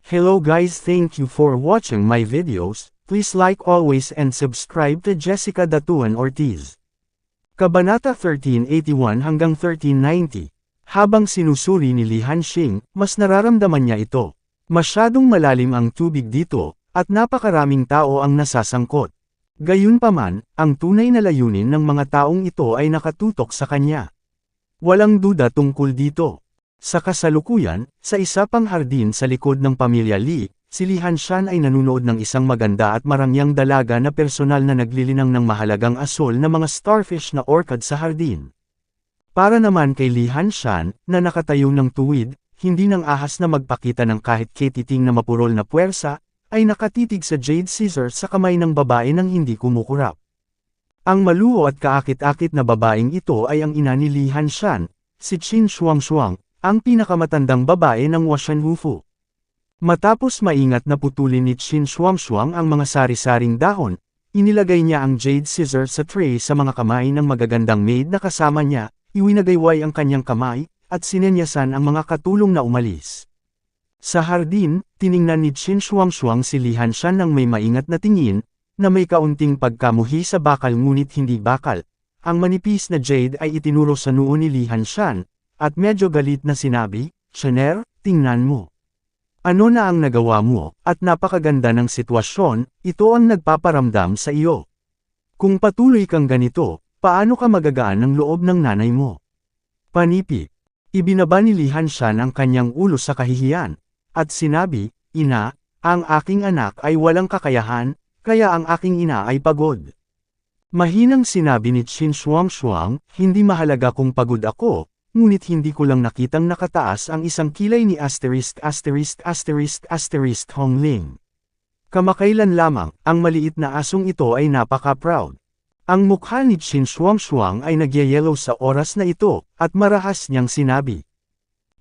Hello guys, thank you for watching my videos. Please like always and subscribe to Jessica Datuan Ortiz. Kabanata 1381 hanggang 1390. Habang sinusuri ni Li Hanxing, mas nararamdaman niya ito. Masyadong malalim ang tubig dito, at napakaraming tao ang nasasangkot. Gayunpaman, ang tunay na layunin ng mga taong ito ay nakatutok sa kanya. Walang duda tungkol dito. Sa kasalukuyan, sa isa pang hardin sa likod ng pamilya Li, si Li Hanshan ay nanunood ng isang maganda at marangyang dalaga na personal na naglilinang ng mahalagang asol na mga starfish na orchid sa hardin. Para naman kay Li Hanshan, na nakatayo ng tuwid, hindi nang ahas na magpakita ng kahit ketiting na mapurol na puwersa, ay nakatitig sa jade scissor sa kamay ng babae nang hindi kumukurap. Ang maluho at kaakit-akit na babaeng ito ay ang ina ni Li Hanshan, si Qin Shuangshuang, ang pinakamatandang babae ng Washan Hufu. Matapos maingat na putulin ni Qin Shuangshuang ang mga sari-saring dahon, inilagay niya ang jade scissor sa tray sa mga kamay ng magagandang maid na kasama niya, iwinagayway ang kanyang kamay, at sinenyasan ang mga katulong na umalis. Sa hardin, tiningnan ni Qin Shuangshuang si Li Hanshan ng may maingat na tingin, na may kaunting pagkamuhi sa bakal ngunit hindi bakal. Ang manipis na jade ay itinuro sa noo ni Li Hanshan, at medyo galit na sinabi, "Chener, tingnan mo. Ano na ang nagawa mo, at napakaganda ng sitwasyon, ito ang nagpaparamdam sa iyo. Kung patuloy kang ganito, paano ka magagaan ng loob ng nanay mo?" Panipik. Ibinaba ni Li Hanshan ang kanyang ulo sa kahihiyan, at sinabi, "Ina, ang aking anak ay walang kakayahan, kaya ang aking ina ay pagod." Mahinang sinabi ni Qin Shuangshuang, "Hindi mahalaga kung pagod ako, ngunit hindi ko lang nakitang nakataas ang isang kilay ni Hongling. Kamakailan lamang, ang maliit na asong ito ay napaka-proud." Ang mukha ni Qin Shuangshuang ay nagyayelo sa oras na ito, at marahas niyang sinabi.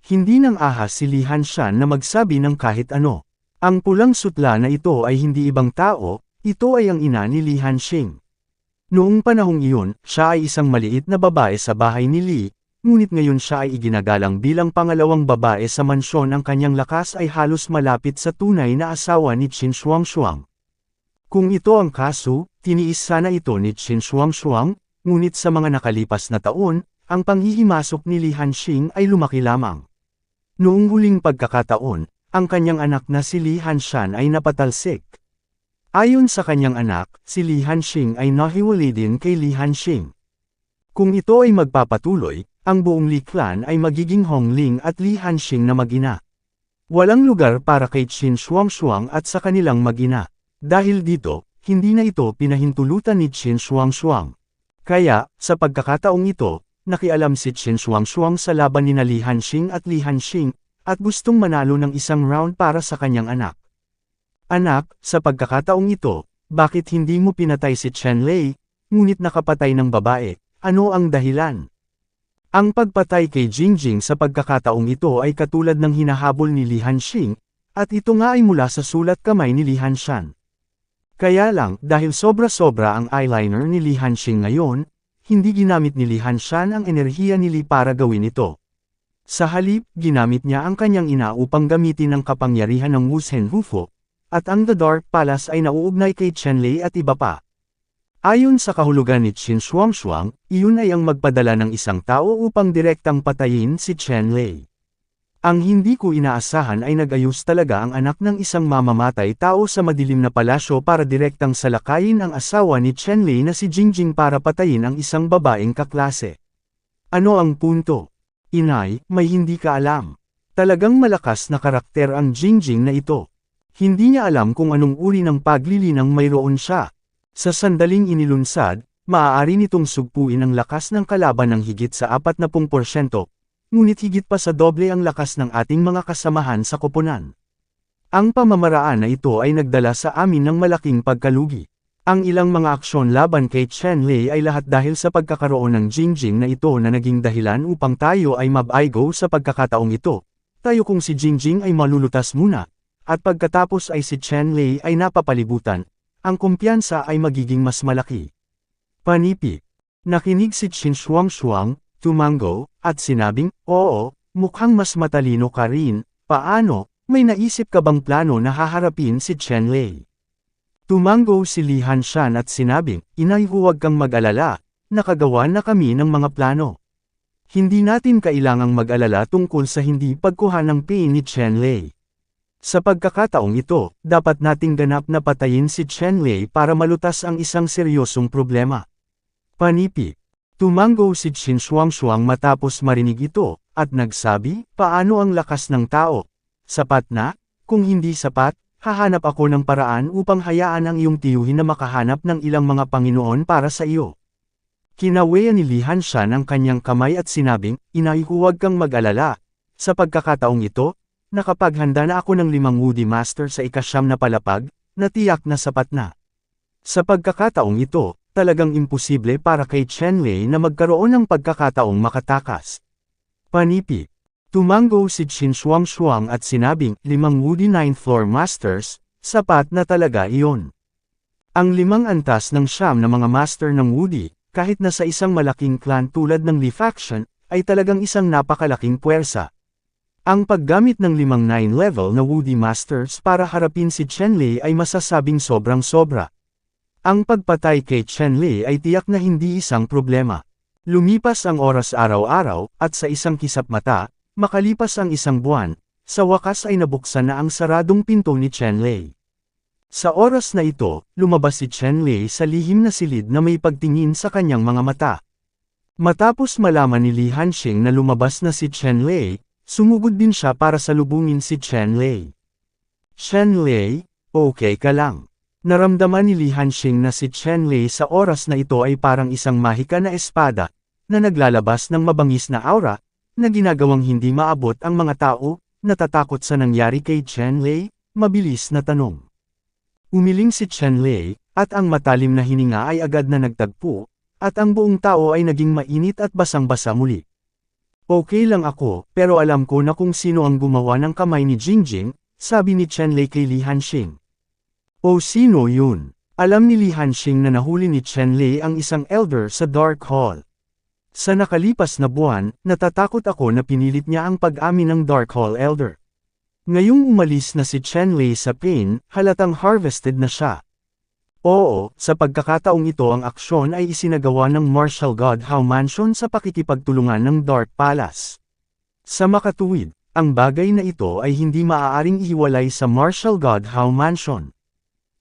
Hindi nang ahas si Li Hanshan na magsabi ng kahit ano. Ang pulang sutla na ito ay hindi ibang tao, ito ay ang ina ni Li Hanxing. Noong panahong iyon, siya ay isang maliit na babae sa bahay ni Li, ngunit ngayon siya ay iginagalang bilang pangalawang babae sa mansyon. Ang kanyang lakas ay halos malapit sa tunay na asawa ni Qin Shuangshuang. Kung ito ang kaso, tiniis sana ito ni Qin Shuangshuang, ngunit sa mga nakalipas na taon, ang panghihimasok ni Li Hanxing ay lumaki lamang. Noong huling pagkakataon, ang kanyang anak na si Li Hanshan ay napatalsik. Ayon sa kanyang anak, si Li Hanxing ay nahiwalay din kay Li Hanxing. Kung ito ay magpapatuloy, ang buong Li clan ay magiging Hongling at Li Hanxing na mag-ina. Walang lugar para kay Qin Shuangshuang at sa kanilang mag-ina. Dahil dito, hindi na ito pinahintulutan ni Qin Shuangshuang. Kaya, sa pagkakataong ito, nakialam si Qin Shuangshuang sa laban ni Li Hanxing at Li Hanxing, at gustong manalo ng isang round para sa kanyang anak. "Anak, sa pagkakataong ito, bakit hindi mo pinatay si Chen Lei, ngunit nakapatay ng babae, ano ang dahilan?" Ang pagpatay kay Jingjing sa pagkakataong ito ay katulad ng hinahabol ni Li Hanxing, at ito nga ay mula sa sulat kamay ni Li Hanshan. Kaya lang, dahil sobra-sobra ang eyeliner ni Li Hanxing ngayon, hindi ginamit ni Li Hanshan ang enerhiya ni Li para gawin ito. Sa halip, ginamit niya ang kanyang ina upang gamitin ang kapangyarihan ng Wushen Hufu, at ang The Dark Palace ay nauugnay kay Chen Lei at iba pa. Ayon sa kahulugan ni Qin Shuangshuang, iyon ay ang magpadala ng isang tao upang direktang patayin si Chen Lei. Ang hindi ko inaasahan ay nag-ayos talaga ang anak ng isang mamamatay tao sa madilim na palasyo para direktang salakayin ang asawa ni Chen Lei na si Jingjing para patayin ang isang babaeng kaklase. Ano ang punto? Inay, may hindi ka alam. Talagang malakas na karakter ang Jingjing na ito. Hindi niya alam kung anong uri ng paglilinang mayroon siya. Sa sandaling inilunsad, maaari nitong sugpuin ang lakas ng kalaban ng higit sa 40%, ngunit higit pa sa doble ang lakas ng ating mga kasamahan sa koponan. Ang pamamaraan na ito ay nagdala sa amin ng malaking pagkalugi. Ang ilang mga aksyon laban kay Chen Lei ay lahat dahil sa pagkakaroon ng Jingjing na ito na naging dahilan upang tayo ay mab-aigo sa pagkakataong ito. Tayo kung si Jingjing ay malulutas muna, at pagkatapos ay si Chen Lei ay napapalibutan, ang kumpiyansa ay magiging mas malaki. Panipik. Nakinig si Qin Shuangshuang, tumango, at sinabing, "Oo, mukhang mas matalino ka rin, paano, may naisip ka bang plano na haharapin si Chen Lei? Tumango si Li Hanshan at sinabing, Inay huwag kang mag-alala, nakagawa na kami ng mga plano. Hindi natin kailangang mag-alala tungkol sa hindi pagkuha ng pain ni Chen Lei. Sa pagkakataong ito, dapat nating ganap na patayin si Chen Lei para malutas ang isang seryosong problema. Panipi. Tumango si Qin Shuangshuang matapos marinig ito, at nagsabi, paano ang lakas ng tao? Sapat na? Kung hindi sapat, hahanap ako ng paraan upang hayaan ang iyong tiyuhin na makahanap ng ilang mga Panginoon para sa iyo. Kinawayan ni Li Hanshan ang kanyang kamay at sinabing, Inay huwag kang mag-alala. Sa pagkakataong ito, nakapaghanda na ako ng 5 Woody Master sa ika-9 na palapag, na tiyak na sapat na. Sa pagkakataong ito, talagang imposible para kay Chen Lei na magkaroon ng pagkakataong makatakas. Panipi. Tumango si Qin Shuangshuang at sinabing, 5 Woody 9th Floor Masters, sapat na talaga iyon. Ang 5 antas ng 9 na mga master ng Woody, kahit na sa isang malaking clan tulad ng Li Faction, ay talagang isang napakalaking puwersa. Ang paggamit ng 5 9 level na Woody Masters para harapin si Chen Lei ay masasabing sobrang sobra. Ang pagpatay kay Chen Lei ay tiyak na hindi isang problema. Lumipas ang oras araw-araw, at sa isang kisap mata, makalipas ang 1 buwan, sa wakas ay nabuksan na ang saradong pinto ni Chen Lei. Sa oras na ito, lumabas si Chen Lei sa lihim na silid na may pagtingin sa kanyang mga mata. Matapos malaman ni Li Hanxing na lumabas na si Chen Lei, sumugod din siya para salubungin si Chen Lei. Chen Lei, okay ka lang. Naramdaman ni Li Hanxing na si Chen Lei sa oras na ito ay parang isang mahika na espada, na naglalabas ng mabangis na aura, na ginagawang hindi maabot ang mga tao, natatakot sa nangyari kay Chen Lei, mabilis na tanong. Umiling si Chen Lei, at ang matalim na hininga ay agad na nagtagpo, at ang buong tao ay naging mainit at basang-basa muli. Okay lang ako, pero alam ko na kung sino ang gumawa ng kamay ni Jingjing, sabi ni Chen Lei kay Li Hanxing. O sino yun? Alam ni Li Hanxing na nahuli ni Chen Lei ang isang elder sa Dark Hall. Sa nakalipas na buwan, natatakot ako na pinilit niya ang pag-amin ng Dark Hall Elder. Ngayong umalis na si Chen Lei sa pain, halatang harvested na siya. Oo, sa pagkakataong ito ang aksyon ay isinagawa ng Martial God Hao Mansion sa pakikipagtulungan ng Dark Palace. Sa makatuwid, ang bagay na ito ay hindi maaaring ihiwalay sa Martial God Hao Mansion.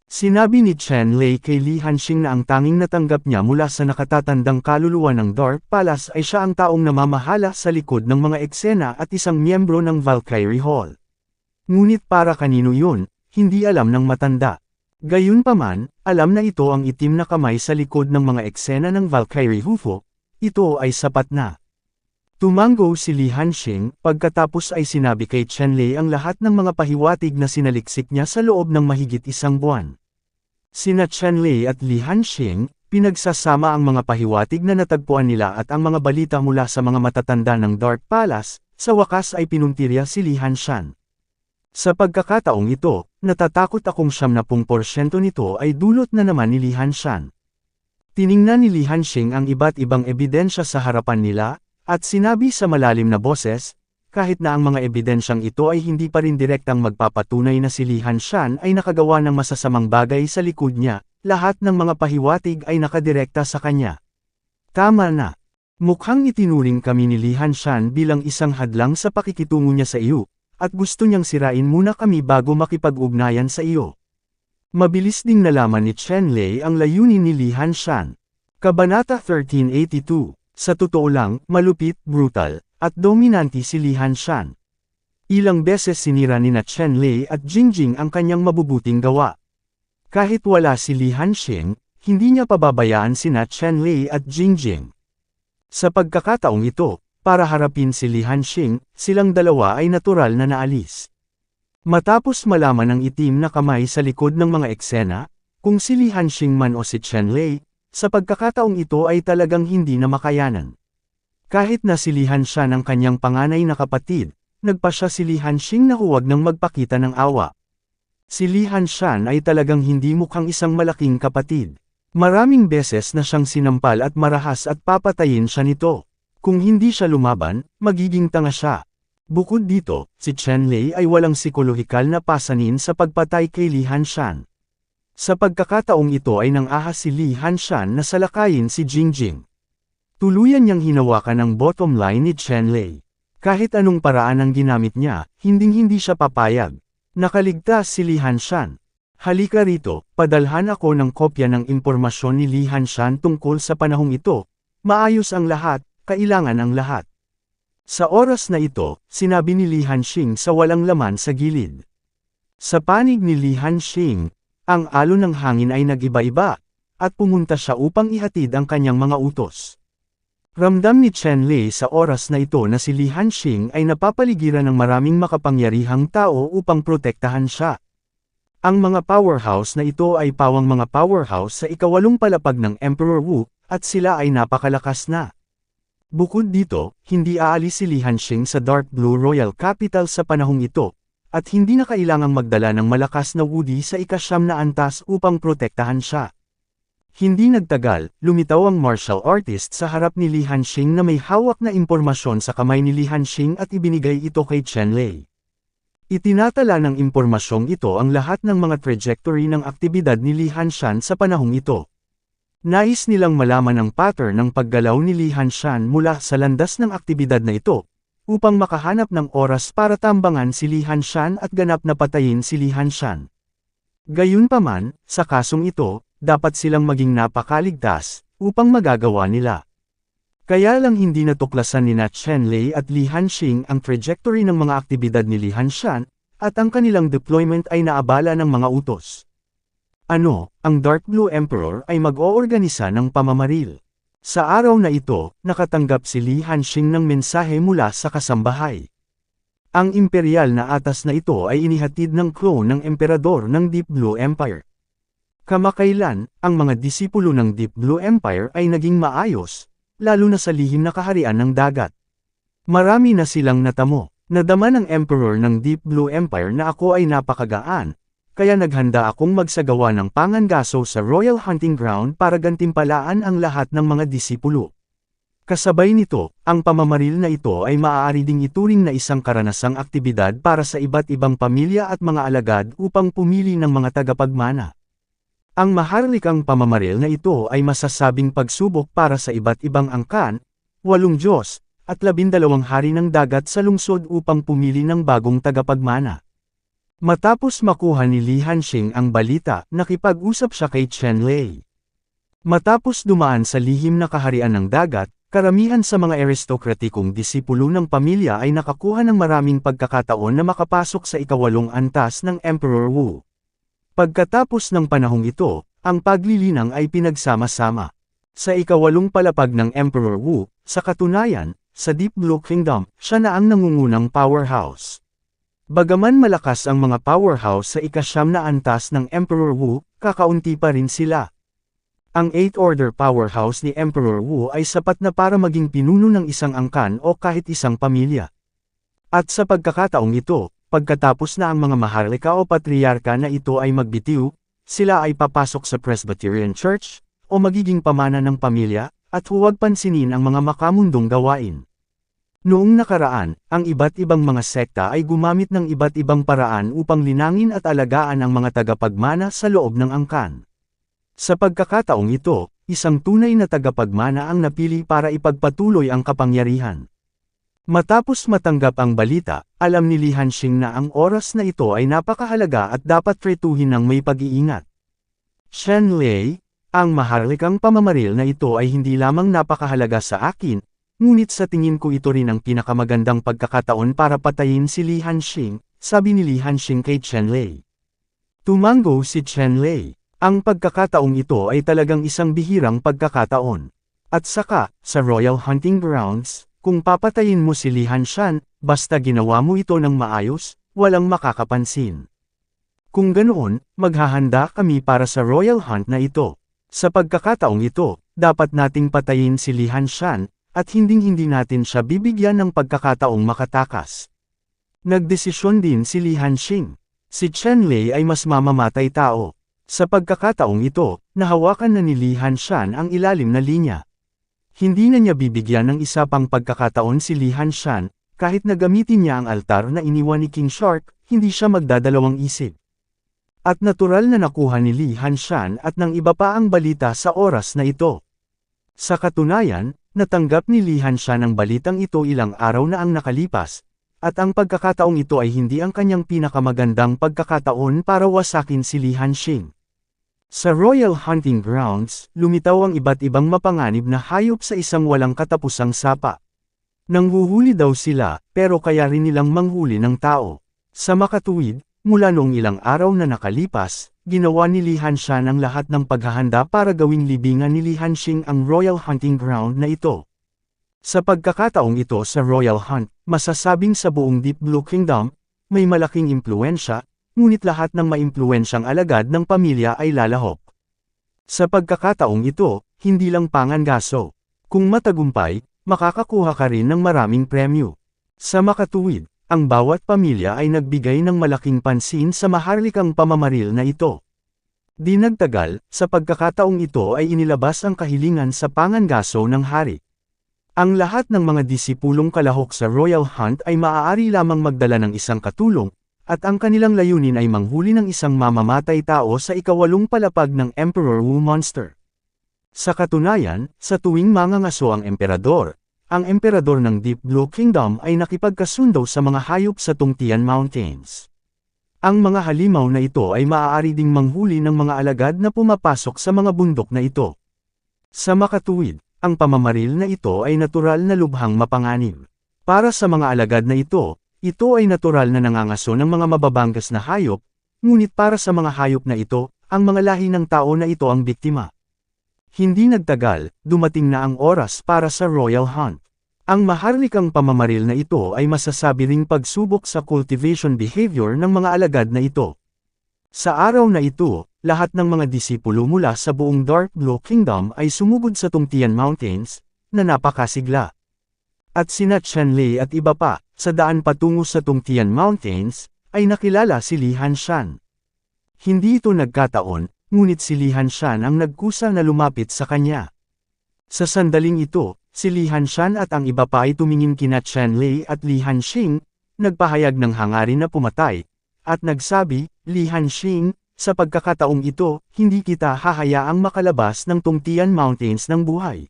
Sinabi ni Chen Lei kay Li Hanxing na ang tanging natanggap niya mula sa nakatatandang kaluluwa ng Dark Palace ay siya ang taong namamahala sa likod ng mga eksena at isang miyembro ng Valkyrie Hall. Ngunit para kanino yun, hindi alam ng matanda. Gayunpaman, alam na ito ang itim na kamay sa likod ng mga eksena ng Valkyrie Hufo, ito ay sapat na. Tumango si Li Hanxing, pagkatapos ay sinabi kay Chen Lei ang lahat ng mga pahiwatig na sinaliksik niya sa loob ng mahigit 1 buwan. Sina Chen Lei at Li Hanxing, pinagsasama ang mga pahiwatig na natagpuan nila at ang mga balita mula sa mga matatanda ng Dark Palace, sa wakas ay pinuntirya si Li Hanshan. Sa pagkakataong ito, natatakot akong 70% nito ay dulot na naman ni Li Hanshan. Tiningnan ni Li Hanxing ang iba't ibang ebidensya sa harapan nila, at sinabi sa malalim na boses, kahit na ang mga ebidensyang ito ay hindi pa rin direktang magpapatunay na si Li Hanshan ay nakagawa ng masasamang bagay sa likod niya, lahat ng mga pahiwatig ay nakadirekta sa kanya. Tama na. Mukhang itinuring kami ni Li Hanshan bilang isang hadlang sa pakikitungo niya sa iyo, at gusto niyang sirain muna kami bago makipag-ugnayan sa iyo. Mabilis ding nalaman ni Chen Lei ang layunin ni Li Hanshan. Kabanata 1382. Sa totoo lang, malupit, brutal, at dominante si Li Hanshan. Ilang beses sinira ni na Chen Lei at Jingjing ang kanyang mabubuting gawa. Kahit wala si Li Hanxing, hindi niya pababayaan sina Chen Lei at Jingjing. Sa pagkakataong ito, para harapin si Li Hanxing, silang dalawa ay natural na naalis. Matapos malaman ng itim na kamay sa likod ng mga eksena, kung si Li Hanxing man o si Chen Lei, sa pagkakataong ito ay talagang hindi na makayanan. Kahit na si Li Hanshan ang kanyang panganay na kapatid, nagpasya si Li Hanxing na huwag nang magpakita ng awa. Si Li Hanshan ay talagang hindi mukhang isang malaking kapatid. Maraming beses na siyang sinampal at marahas at papatayin siya nito. Kung hindi siya lumaban, magiging tanga siya. Bukod dito, si Chen Lei ay walang psikolohikal na pasanin sa pagpatay kay Li Hanshan. Sa pagkakataong ito ay nang-ahas si Li Hanshan na salakayin si Jingjing. Tuluyan niyang hinawakan ang bottom line ni Chen Lei. Kahit anong paraan ang ginamit niya, hinding-hindi siya papayag. Nakaligtas si Li Hanshan. Halika rito, padalhan ako ng kopya ng impormasyon ni Li Hanshan tungkol sa panahong ito. Maayos ang lahat, kailangan ang lahat. Sa oras na ito, sinabi ni Li Hanxing sa walang laman sa gilid. Sa panig ni Li Hanxing, ang alon ng hangin ay nag-iba-iba, at pumunta siya upang ihatid ang kanyang mga utos. Ramdam ni Chen Lei sa oras na ito na si Li Hanxing ay napapaligiran ng maraming makapangyarihang tao upang protektahan siya. Ang mga powerhouse na ito ay pawang mga powerhouse sa ikawalong palapag ng Emperor Wu, at sila ay napakalakas na. Bukod dito, hindi aalis si Li Hanxing sa Dark Blue Royal Capital sa panahong ito, at hindi na kailangang magdala ng malakas na Woody sa ika-9 na antas upang protektahan siya. Hindi nagtagal, lumitaw ang martial artist sa harap ni Li Hanxing na may hawak na impormasyon sa kamay ni Li Hanxing at ibinigay ito kay Chen Lei. Itinatala ng impormasyong ito ang lahat ng mga trajectory ng aktibidad ni Li Hanshan sa panahong ito. Nais nilang malaman ang pattern ng paggalaw ni Li Hanshan mula sa landas ng aktibidad na ito, upang makahanap ng oras para tambangan si Li Hanshan at ganap na patayin si Li Hanshan. Gayunpaman, sa kasong ito, dapat silang maging napakaligtas, upang magagawa nila. Kaya lang hindi natuklasan ni Chen Lei at Li Hanxing ang trajectory ng mga aktibidad ni Li Hanshan, at ang kanilang deployment ay naabala ng mga utos. Ang Dark Blue Emperor ay mag-oorganisa ng pamamaril. Sa araw na ito, nakatanggap si Li Hanxing ng mensahe mula sa kasambahay. Ang imperial na atas na ito ay inihatid ng clone ng emperador ng Deep Blue Empire. Kamakailan, ang mga disipulo ng Deep Blue Empire ay naging maayos, lalo na sa lihim na kaharian ng dagat. Marami na silang natamo. Nadama ng Emperor ng Deep Blue Empire na ako ay napakagaan, kaya naghanda akong magsagawa ng pangangaso sa Royal Hunting Ground para gantimpalaan ang lahat ng mga disipulo. Kasabay nito, ang pamamaril na ito ay maaari ding ituring na isang karanasang aktibidad para sa iba't ibang pamilya at mga alagad upang pumili ng mga tagapagmana. Ang maharlikang pamamaril na ito ay masasabing pagsubok para sa iba't ibang angkan, 8 Diyos, at 12 hari ng dagat sa lungsod upang pumili ng bagong tagapagmana. Matapos makuha ni Li Hanxing ang balita, nakipag-usap siya kay Chen Lei. Matapos dumaan sa lihim na kaharian ng dagat, karamihan sa mga aristokratikong disipulo ng pamilya ay nakakuha ng maraming pagkakataon na makapasok sa ikawalong antas ng Emperor Wu. Pagkatapos ng panahong ito, ang paglilinang ay pinagsama-sama. Sa ikawalong palapag ng Emperor Wu, sa katunayan, sa Deep Blue Kingdom, siya na ang nangungunang powerhouse. Bagaman malakas ang mga powerhouse sa ika-9 na antas ng Emperor Wu, kakaunti pa rin sila. Ang 8th Order powerhouse ni Emperor Wu ay sapat na para maging pinuno ng isang angkan o kahit isang pamilya. At sa pagkakataong ito, pagkatapos na ang mga maharlika o patriarka na ito ay magbitiw, sila ay papasok sa Presbyterian Church, o magiging pamana ng pamilya, at huwag pansinin ang mga makamundong gawain. Noong nakaraan, ang iba't ibang mga sekta ay gumamit ng iba't ibang paraan upang linangin at alagaan ang mga tagapagmana sa loob ng angkan. Sa pagkakataong ito, isang tunay na tagapagmana ang napili para ipagpatuloy ang kapangyarihan. Matapos matanggap ang balita, alam ni Li Hanxing na ang oras na ito ay napakahalaga at dapat tretuhin ng may pag-iingat. Chen Lei, ang maharlikang pamamaril na ito ay hindi lamang napakahalaga sa akin, ngunit sa tingin ko ito rin ang pinakamagandang pagkakataon para patayin si Li Hanxing, sabi ni Li Hanxing kay Chen Lei. Tumango si Chen Lei. Ang pagkakataong ito ay talagang isang bihirang pagkakataon. At saka, sa Royal Hunting Grounds, kung papatayin mo si Li Hanshan, basta ginawa mo ito ng maayos, walang makakapansin. Kung ganoon, maghahanda kami para sa Royal Hunt na ito. Sa pagkakataong ito, dapat nating patayin si Li Hanshan, at hinding-hindi natin siya bibigyan ng pagkakataong makatakas. Nagdesisyon din si Li Hanxing. Si Chen Lei ay mas mamamatay tao. Sa pagkakataong ito, nahawakan na ni Li Hanshan ang ilalim na linya. Hindi na niya bibigyan ng isa pang pagkakataon si Li Hanshan, kahit na gamitin niya ang altar na iniwan ni King Shark, hindi siya magdadalawang isip. At natural na nakuha ni Li Hanshan at ng iba pa ang balita sa oras na ito. Sa katunayan, natanggap ni Li Hanshan ang balitang ito ilang araw na ang nakalipas, at ang pagkakataong ito ay hindi ang kanyang pinakamagandang pagkakataon para wasakin si Li Hanxing. Sa Royal Hunting Grounds, lumitaw ang iba't ibang mapanganib na hayop sa isang walang katapusang sapa. Nanghuhuli daw sila, pero kaya rin nilang manghuli ng tao. Sa makatuwid, mula noong ilang araw na nakalipas, ginawa ni Li Hanshan ang lahat ng paghahanda para gawing libingan ni Li Hanxing ang Royal Hunting Ground na ito. Sa pagkakataong ito sa Royal Hunt, masasabing sa buong Deep Blue Kingdom, may malaking impluensya, ngunit lahat ng maimpluwensyang alagad ng pamilya ay lalahok. Sa pagkakataong ito, hindi lang pangangaso. Kung matagumpay, makakakuha ka rin ng maraming premyo. Sa makatuwid, ang bawat pamilya ay nagbigay ng malaking pansin sa maharlikang pamamaril na ito. Di nagtagal, sa pagkakataong ito ay inilabas ang kahilingan sa pangangaso ng hari. Ang lahat ng mga disipulong kalahok sa Royal Hunt ay maaari lamang magdala ng isang katulong, at ang kanilang layunin ay manghuli ng isang mamamatay tao sa ikawalong palapag ng Emperor Wu Monster. Sa katunayan, sa tuwing mangangaso ang emperador ng Deep Blue Kingdom ay nakipagkasundo sa mga hayop sa Tungtian Mountains. Ang mga halimaw na ito ay maaari ding manghuli ng mga alagad na pumapasok sa mga bundok na ito. Sa makatuwid, ang pamamaril na ito ay natural na lubhang mapanganib. Para sa mga alagad na ito ay natural na nangangaso ng mga mababanggas na hayop, ngunit para sa mga hayop na ito, ang mga lahi ng tao na ito ang biktima. Hindi nagtagal, dumating na ang oras para sa Royal Hunt. Ang maharlikang pamamaril na ito ay masasabi ring pagsubok sa cultivation behavior ng mga alagad na ito. Sa araw na ito, lahat ng mga disipulo mula sa buong Dark Blue Kingdom ay sumugod sa Tungtian Mountains, na napakasigla. At sina Qianlei at iba pa, sa daan patungo sa Tungtian Mountains, ay nakilala si Li Hanshan. Hindi ito nagkataon, ngunit si Li Hanshan ang nagkusa na lumapit sa kanya. Sa sandaling ito, si Li Hanshan at ang iba pa ay tumingin kina Qianlei at Li Hanxing, nagpahayag ng hangarin na pumatay, at nagsabi, Li Hanxing, sa pagkakataong ito, hindi kita hahayaang makalabas ng Tungtian Mountains ng buhay.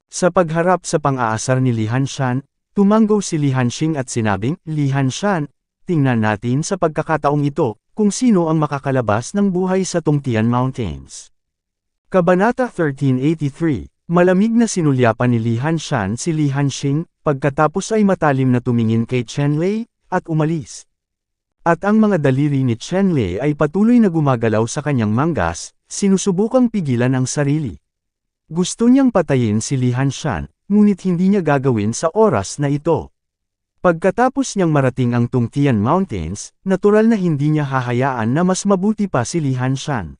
Sa pagharap sa pang-aasar ni Li Hanshan, tumanggo si Li Hanxing at sinabing, Li Hanshan, tingnan natin sa pagkakataong ito, kung sino ang makakalabas ng buhay sa Tungtian Mountains. Kabanata 1383, malamig na sinulyapan ni Li Hanshan si Li Hanxing, pagkatapos ay matalim na tumingin kay Qianlei, at umalis. At ang mga daliri ni Qianlei ay patuloy na gumagalaw sa kanyang manggas, sinusubukang pigilan ang sarili. Gusto niyang patayin si Li Hanshan, ngunit hindi niya gagawin sa oras na ito. Pagkatapos niyang marating ang Tungtian Mountains, natural na hindi niya hahayaan na mas mabuti pa si Li Hanshan.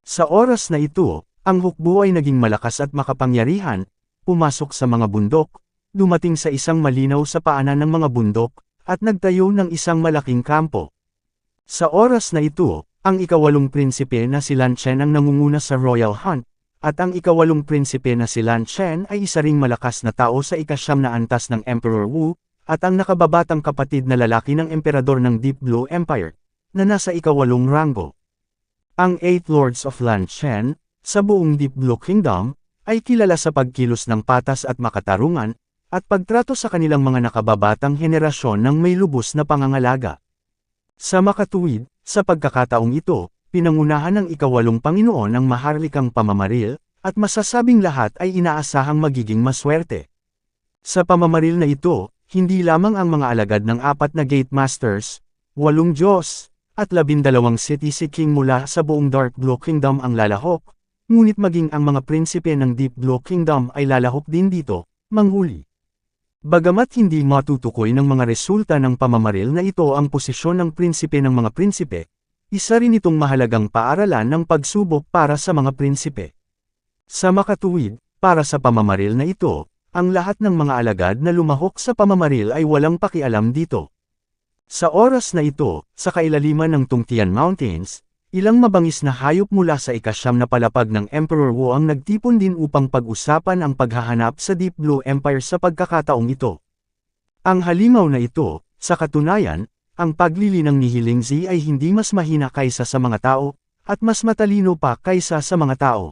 Sa oras na ito, ang hukbo ay naging malakas at makapangyarihan, pumasok sa mga bundok, dumating sa isang malinaw sa paanan ng mga bundok, at nagtayo ng isang malaking kampo. Sa oras na ito, ang ikawalong prinsipe na si Lan Chen ang nangunguna sa Royal Hunt, at ang ikawalong prinsipe na si Lan Chen ay isa ring malakas na tao sa ikasyam na antas ng Emperor Wu, at ang nakababatang kapatid na lalaki ng emperador ng Deep Blue Empire, na nasa ikawalong ranggo. Ang 8 Lords of Lan Chen, sa buong Deep Blue Kingdom, ay kilala sa pagkilos ng patas at makatarungan, at pagtrato sa kanilang mga nakababatang henerasyon ng may lubos na pangangalaga. Sa makatuwid, sa pagkakataong ito, pinangunahan ng ikawalong Panginoon ang maharlikang pamamaril, at masasabing lahat ay inaasahang magiging maswerte. Sa pamamaril na ito, hindi lamang ang mga alagad ng 4 na Gate Masters, 8 Diyos, at 12 City King mula sa buong Dark Blue Kingdom ang lalahok, ngunit maging ang mga prinsipe ng Deep Blue Kingdom ay lalahok din dito, manghuli. Bagamat hindi matutukoy ng mga resulta ng pamamaril na ito ang posisyon ng prinsipe ng mga prinsipe, isa rin itong mahalagang paaralan ng pagsubok para sa mga prinsipe. Sa makatuwid, para sa pamamaril na ito, ang lahat ng mga alagad na lumahok sa pamamaril ay walang pakialam dito. Sa oras na ito, sa kailaliman ng Tungtian Mountains, ilang mabangis na hayop mula sa ikasyam na palapag ng Emperor Wu ang nagtipon din upang pag-usapan ang paghahanap sa Deep Blue Empire sa pagkakataong ito. Ang halimaw na ito, sa katunayan, ang paglilinang ni Hilingzi ay hindi mas mahina kaysa sa mga tao, at mas matalino pa kaysa sa mga tao.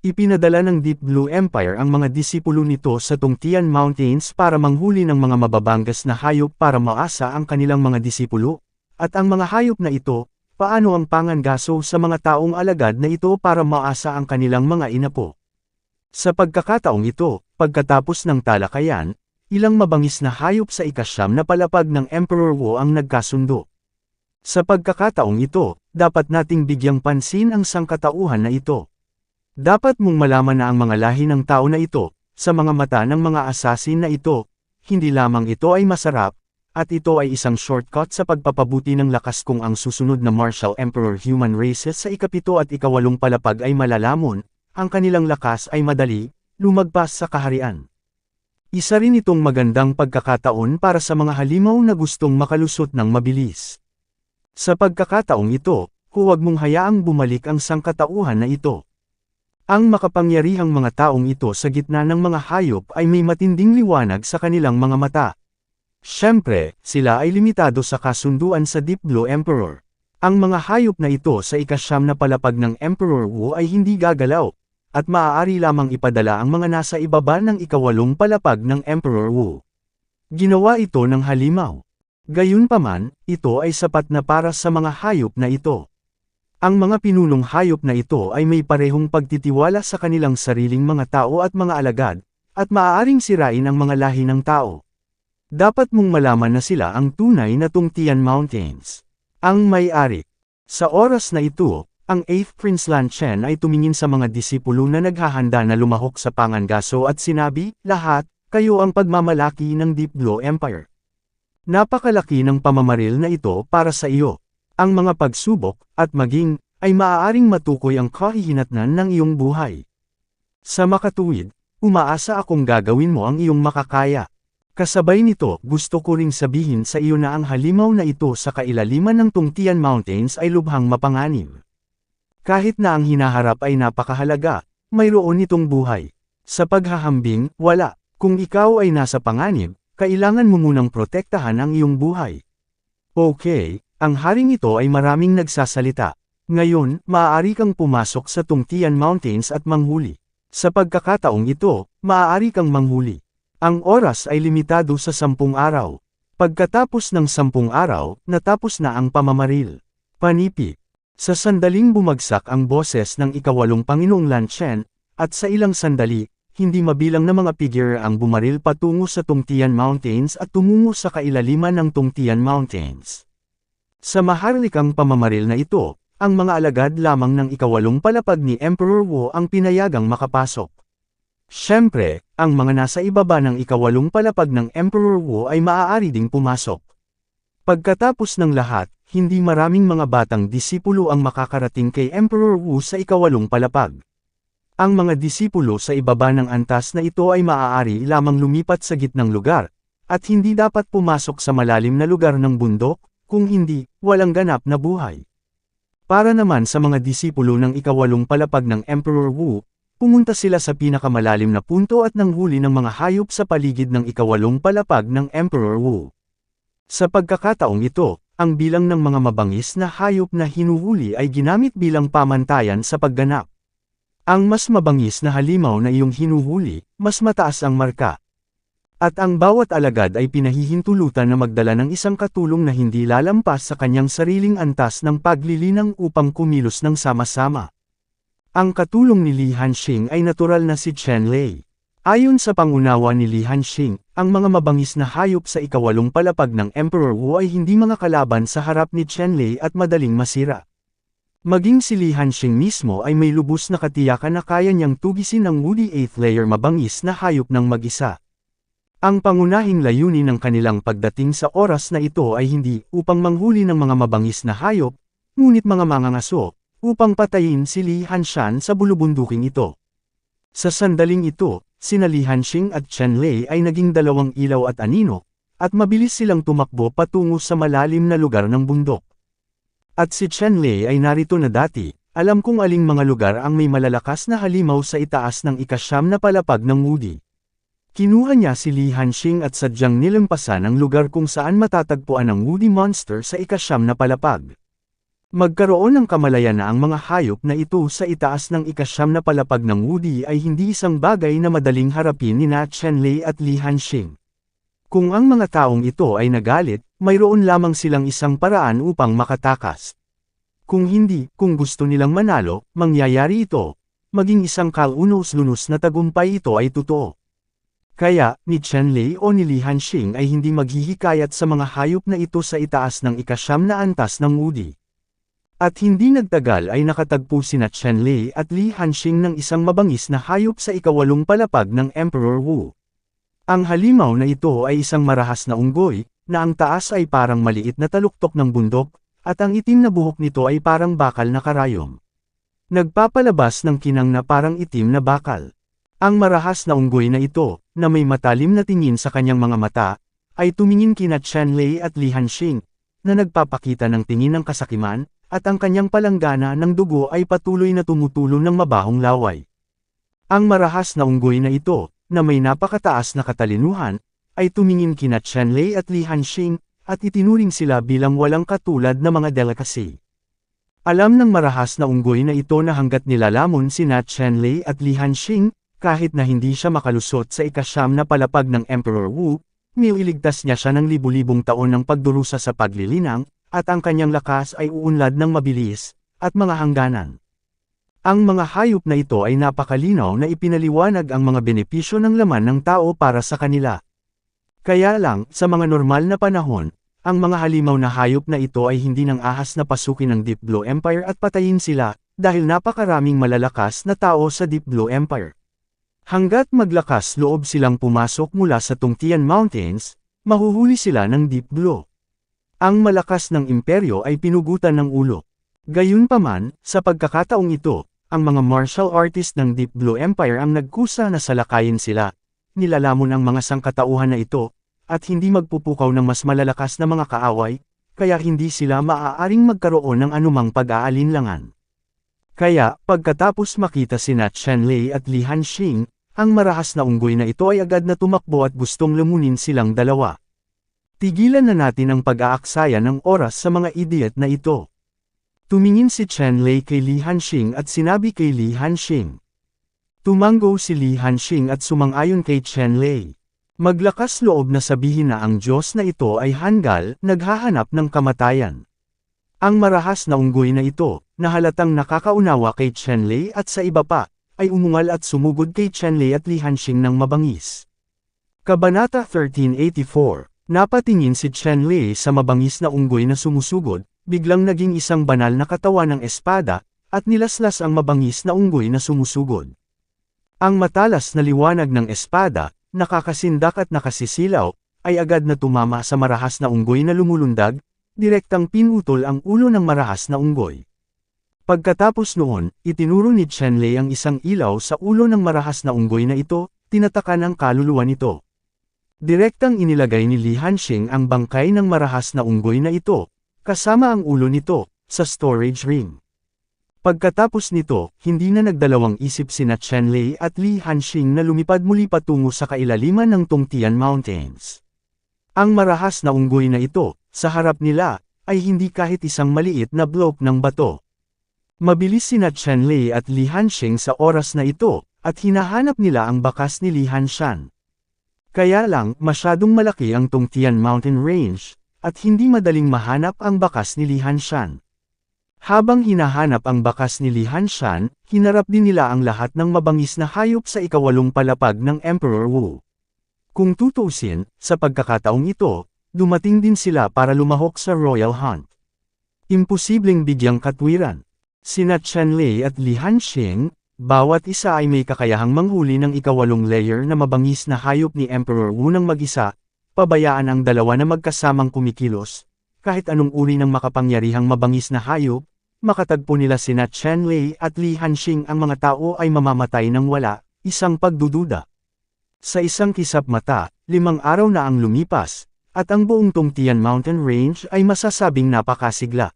Ipinadala ng Deep Blue Empire ang mga disipulo nito sa Tungtian Mountains para manghuli ng mga mababangas na hayop para maasa ang kanilang mga disipulo, at ang mga hayop na ito, paano ang pangangaso sa mga taong alagad na ito para maasa ang kanilang mga inapo. Sa pagkakataong ito, pagkatapos ng talakayan, ilang mabangis na hayop sa ika-9 na palapag ng Emperor Wu ang nagkasundo. Sa pagkakataong ito, dapat nating bigyang pansin ang sangkatauhan na ito. Dapat mong malaman na ang mga lahi ng tao na ito, sa mga mata ng mga asasin na ito, hindi lamang ito ay masarap, at ito ay isang shortcut sa pagpapabuti ng lakas kung ang susunod na Martial Emperor Human Races sa ika-7 at ika-8 palapag ay malalamon, ang kanilang lakas ay madali, lumagpas sa kaharian. Isa rin itong magandang pagkakataon para sa mga halimaw na gustong makalusot ng mabilis. Sa pagkakataong ito, huwag mong hayaang bumalik ang sangkatauhan na ito. Ang makapangyarihang mga taong ito sa gitna ng mga hayop ay may matinding liwanag sa kanilang mga mata. Siyempre, sila ay limitado sa kasunduan sa Deep Blue Emperor. Ang mga hayop na ito sa ika-9 na palapag ng Emperor Wu ay hindi gagalaw, at maaari lamang ipadala ang mga nasa ibaba ng ika-8 palapag ng Emperor Wu. Ginawa ito ng halimaw. Gayunpaman, ito ay sapat na para sa mga hayop na ito. Ang mga pinunong hayop na ito ay may parehong pagtitiwala sa kanilang sariling mga tao at mga alagad, at maaaring sirain ang mga lahi ng tao. Dapat mong malaman na sila ang tunay na Tungtian Mountains. Ang may-ari. Sa oras na ito, ang 8th Prince Lan Chen ay tumingin sa mga disipulo na naghahanda na lumahok sa pangangaso at sinabi, "Lahat, kayo ang pagmamalaki ng Deep Blue Empire. Napakalaki ng pamamaril na ito para sa iyo. Ang mga pagsubok, at maging, ay maaaring matukoy ang kahihinatnan ng iyong buhay. Sa makatuwid, umaasa akong gagawin mo ang iyong makakaya. Kasabay nito, gusto ko ring sabihin sa iyo na ang halimaw na ito sa kailaliman ng Tungtian Mountains ay lubhang mapanganib. Kahit na ang hinaharap ay napakahalaga, mayroon itong buhay. Sa paghahambing, wala. Kung ikaw ay nasa panganib, kailangan mo munang protektahan ang iyong buhay." Okay, ang haring ito ay maraming nagsasalita. Ngayon, maaari kang pumasok sa Tungtian Mountains at manghuli. Sa pagkakataong ito, maaari kang manghuli. Ang oras ay limitado sa 10 araw. Pagkatapos ng 10 araw, natapos na ang pamamaril. Panipi. Sa sandaling bumagsak ang boses ng ika-8 Panginoong Lan Chen, at sa ilang sandali, hindi mabilang na mga figure ang bumaril patungo sa Tungtian Mountains at tumungo sa kailaliman ng Tungtian Mountains. Sa maharlikang pamamaril na ito, ang mga alagad lamang ng ika-8 palapag ni Emperor Wu ang pinayagang makapasok. Siyempre, ang mga nasa ibaba ng ika-8 palapag ng Emperor Wu ay maaari ding pumasok. Pagkatapos ng lahat, hindi maraming mga batang disipulo ang makakarating kay Emperor Wu sa ika-8 palapag. Ang mga disipulo sa ibaba ng antas na ito ay maaari lamang lumipat sa gitnang lugar, at hindi dapat pumasok sa malalim na lugar ng bundok, kung hindi, walang ganap na buhay. Para naman sa mga disipulo ng ika-8 palapag ng Emperor Wu, pumunta sila sa pinakamalalim na punto at nanghuli ng mga hayop sa paligid ng ika-8 palapag ng Emperor Wu. Sa pagkakataong ito, ang bilang ng mga mabangis na hayop na hinuhuli ay ginamit bilang pamantayan sa pagganap. Ang mas mabangis na halimaw na iyong hinuhuli, mas mataas ang marka. At ang bawat alagad ay pinahihintulutan na magdala ng isang katulong na hindi lalampas sa kanyang sariling antas ng paglilinang upang kumilos ng sama-sama. Ang katulong ni Li Hanxing ay natural na si Chen Lei. Ayon sa pangunawa ni Li Hanxing, ang mga mabangis na hayop sa ika-8 palapag ng Emperor Wu ay hindi mga kalaban sa harap ni Chen Lei at madaling masira. Maging si Li Hanxing mismo ay may lubos na katiyakan na kaya niyang tugisin ang Woody 8th layer mabangis na hayop ng mag-isa. Ang pangunahing layunin ng kanilang pagdating sa oras na ito ay hindi upang manghuli ng mga mabangis na hayop, ngunit mga mangangaso, upang patayin si Li Hanshan sa bulubunduking ito. Sa sandaling ito, sina Li Hanxing at Chen Lei ay naging dalawang ilaw at anino, at mabilis silang tumakbo patungo sa malalim na lugar ng bundok. At si Chen Lei ay narito na dati, alam kung aling mga lugar ang may malalakas na halimaw sa itaas ng ika-9 na palapag ng Woody. Kinuha niya si Li Hanxing at sadyang nilampasan ang lugar kung saan matatagpuan ang Woody Monster sa ika-9 na palapag. Magkaroon ng kamalayan na ang mga hayop na ito sa itaas ng ika-9 na palapag ng Woody ay hindi isang bagay na madaling harapin nina Chen Lei at Li Hanxing. Kung ang mga taong ito ay nagalit, mayroon lamang silang isang paraan upang makatakas. Kung hindi, kung gusto nilang manalo, mangyayari ito. Maging isang kalunos-lunos na tagumpay ito ay totoo. Kaya, ni Chen Lei o ni Li Hanxing ay hindi maghihikayat sa mga hayop na ito sa itaas ng ika-9 na antas ng Woody. At hindi nagtagal ay nakatagpo sina Chen Lei at Li Hanxing ng isang mabangis na hayop sa ika-8 palapag ng Emperor Wu. Ang halimaw na ito ay isang marahas na unggoy, na ang taas ay parang maliit na taluktok ng bundok, at ang itim na buhok nito ay parang bakal na karayom. Nagpapalabas ng kinang na parang itim na bakal. Ang marahas na unggoy na ito, na may matalim na tingin sa kanyang mga mata, ay tumingin kina Chen Lei at Li Hanxing, na nagpapakita ng tingin ng kasakiman, at ang kanyang palanggana ng dugo ay patuloy na tumutulo ng mabahong laway. Ang marahas na unggoy na ito, na may napakataas na katalinuhan, ay tumingin kina Chen Lei at Li Hanxing, at itinuring sila bilang walang katulad na mga delicacy. Alam ng marahas na unggoy na ito na hanggat nilalamon sina Chen Lei at Li Hanxing, kahit na hindi siya makalusot sa ika-9 na palapag ng Emperor Wu, nililigtas niya siya ng libu-libong taon ng pagdurusa sa paglilinang, at ang kanyang lakas ay uunlad ng mabilis, at mga hangganan. Ang mga hayop na ito ay napakalinaw na ipinaliwanag ang mga benepisyo ng laman ng tao para sa kanila. Kaya lang, sa mga normal na panahon, ang mga halimaw na hayop na ito ay hindi nang ahas na pasukin ng Deep Blue Empire at patayin sila, dahil napakaraming malalakas na tao sa Deep Blue Empire. Hanggat maglakas loob silang pumasok mula sa Tungtian Mountains, mahuhuli sila ng Deep Blue. Ang malakas ng imperyo ay pinugutan ng ulo. Gayunpaman, sa pagkakataong ito, ang mga martial artist ng Deep Blue Empire ang nagkusa na salakayin sila. Nilalamon ang mga sangkatauhan na ito, at hindi magpupukaw ng mas malalakas na mga kaaway, kaya hindi sila maaaring magkaroon ng anumang pag-aalinlangan. Kaya, pagkatapos makita sina Chen Lei at Li Hanxing, ang marahas na unggoy na ito ay agad na tumakbo at gustong lamunin silang dalawa. Tigilan na natin ang pag-aaksaya ng oras sa mga idiot na ito. Tumingin si Chen Lei kay Li Hanxing at sinabi kay Li Hanxing. Tumango si Li Hanxing at sumang-ayon kay Chen Lei. Maglakas loob na sabihin na ang Diyos na ito ay hanggal, naghahanap ng kamatayan. Ang marahas na unggoy na ito, na halatang nakakaunawa kay Chen Lei at sa iba pa, ay umungal at sumugod kay Chen Lei at Li Hanxing ng mabangis. Kabanata 1384. Napatingin si Chen Lei sa mabangis na unggoy na sumusugod, biglang naging isang banal na katawan ng espada, at nilaslas ang mabangis na unggoy na sumusugod. Ang matalas na liwanag ng espada, nakakasindak at nakasisilaw, ay agad na tumama sa marahas na unggoy na lumulundag, direktang pinutol ang ulo ng marahas na unggoy. Pagkatapos noon, itinuro ni Chen Lei ang isang ilaw sa ulo ng marahas na unggoy na ito, tinatakan ang kaluluwa nito. Direktang inilagay ni Li Hanxing ang bangkay ng marahas na unggoy na ito, kasama ang ulo nito, sa storage ring. Pagkatapos nito, hindi na nagdalawang isip sina Chen Lei at Li Hanxing na lumipad muli patungo sa kailaliman ng Tungtian Mountains. Ang marahas na unggoy na ito, sa harap nila, ay hindi kahit isang maliit na bloke ng bato. Mabilis sina Chen Lei at Li Hanxing sa oras na ito, at hinahanap nila ang bakas ni Li Hanshan. Kaya lang, masyadong malaki ang Tungtian Mountain Range, at hindi madaling mahanap ang bakas ni Li Hanshan. Habang hinahanap ang bakas ni Li Hanshan, hinarap din nila ang lahat ng mabangis na hayop sa ika-8 palapag ng Emperor Wu. Kung tutuusin, sa pagkakataong ito, dumating din sila para lumahok sa Royal Hunt. Imposibleng bigyang katwiran. Sina Chen Lei at Li Hanxing, bawat isa ay may kakayahang manghuli ng ika-8 layer na mabangis na hayop ni Emperor Wu ng mag-isa, pabayaan ang dalawa na magkasamang kumikilos, kahit anong uri ng makapangyarihang mabangis na hayop, makatagpo nila sina Chen Lei at Li Hanxing ang mga tao ay mamamatay ng wala, isang pagdududa. Sa isang kisap mata, 5 araw na ang lumipas, at ang buong Tungtian Mountain Range ay masasabing napakasigla.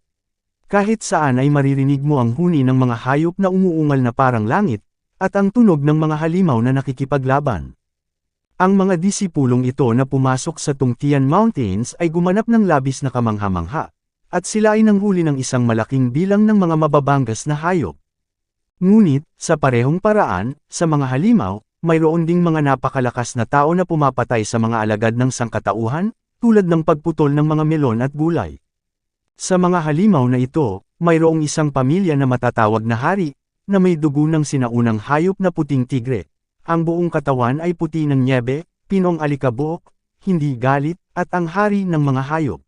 Kahit saan ay maririnig mo ang huni ng mga hayop na umuungal na parang langit, at ang tunog ng mga halimaw na nakikipaglaban. Ang mga disipulong ito na pumasok sa Tungtian Mountains ay gumanap ng labis na kamangha-mangha, at sila ay nanghuli ng isang malaking bilang ng mga mababangas na hayop. Ngunit, sa parehong paraan, sa mga halimaw, mayroon ding mga napakalakas na tao na pumapatay sa mga alagad ng sangkatauhan, tulad ng pagputol ng mga melon at gulay. Sa mga halimaw na ito, mayroong isang pamilya na matatawag na hari, na may dugo ng sinaunang hayop na puting tigre. Ang buong katawan ay puti ng nyebe, pinong alikabok, hindi galit, at ang hari ng mga hayop.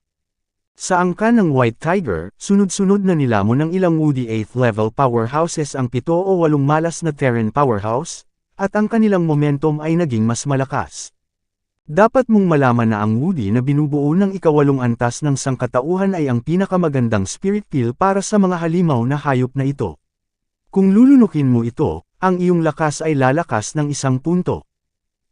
Sa angka ng White Tiger, sunod-sunod na nilamon ng ilang Woody 8th level powerhouses ang 7 o 8 malas na Terran powerhouse, at ang kanilang momentum ay naging mas malakas. Dapat mong malaman na ang Woody na binubuo ng ika-8 antas ng sangkatauhan ay ang pinakamagandang spirit kill para sa mga halimaw na hayop na ito. Kung lulunukin mo ito, ang iyong lakas ay lalakas ng 1 punto.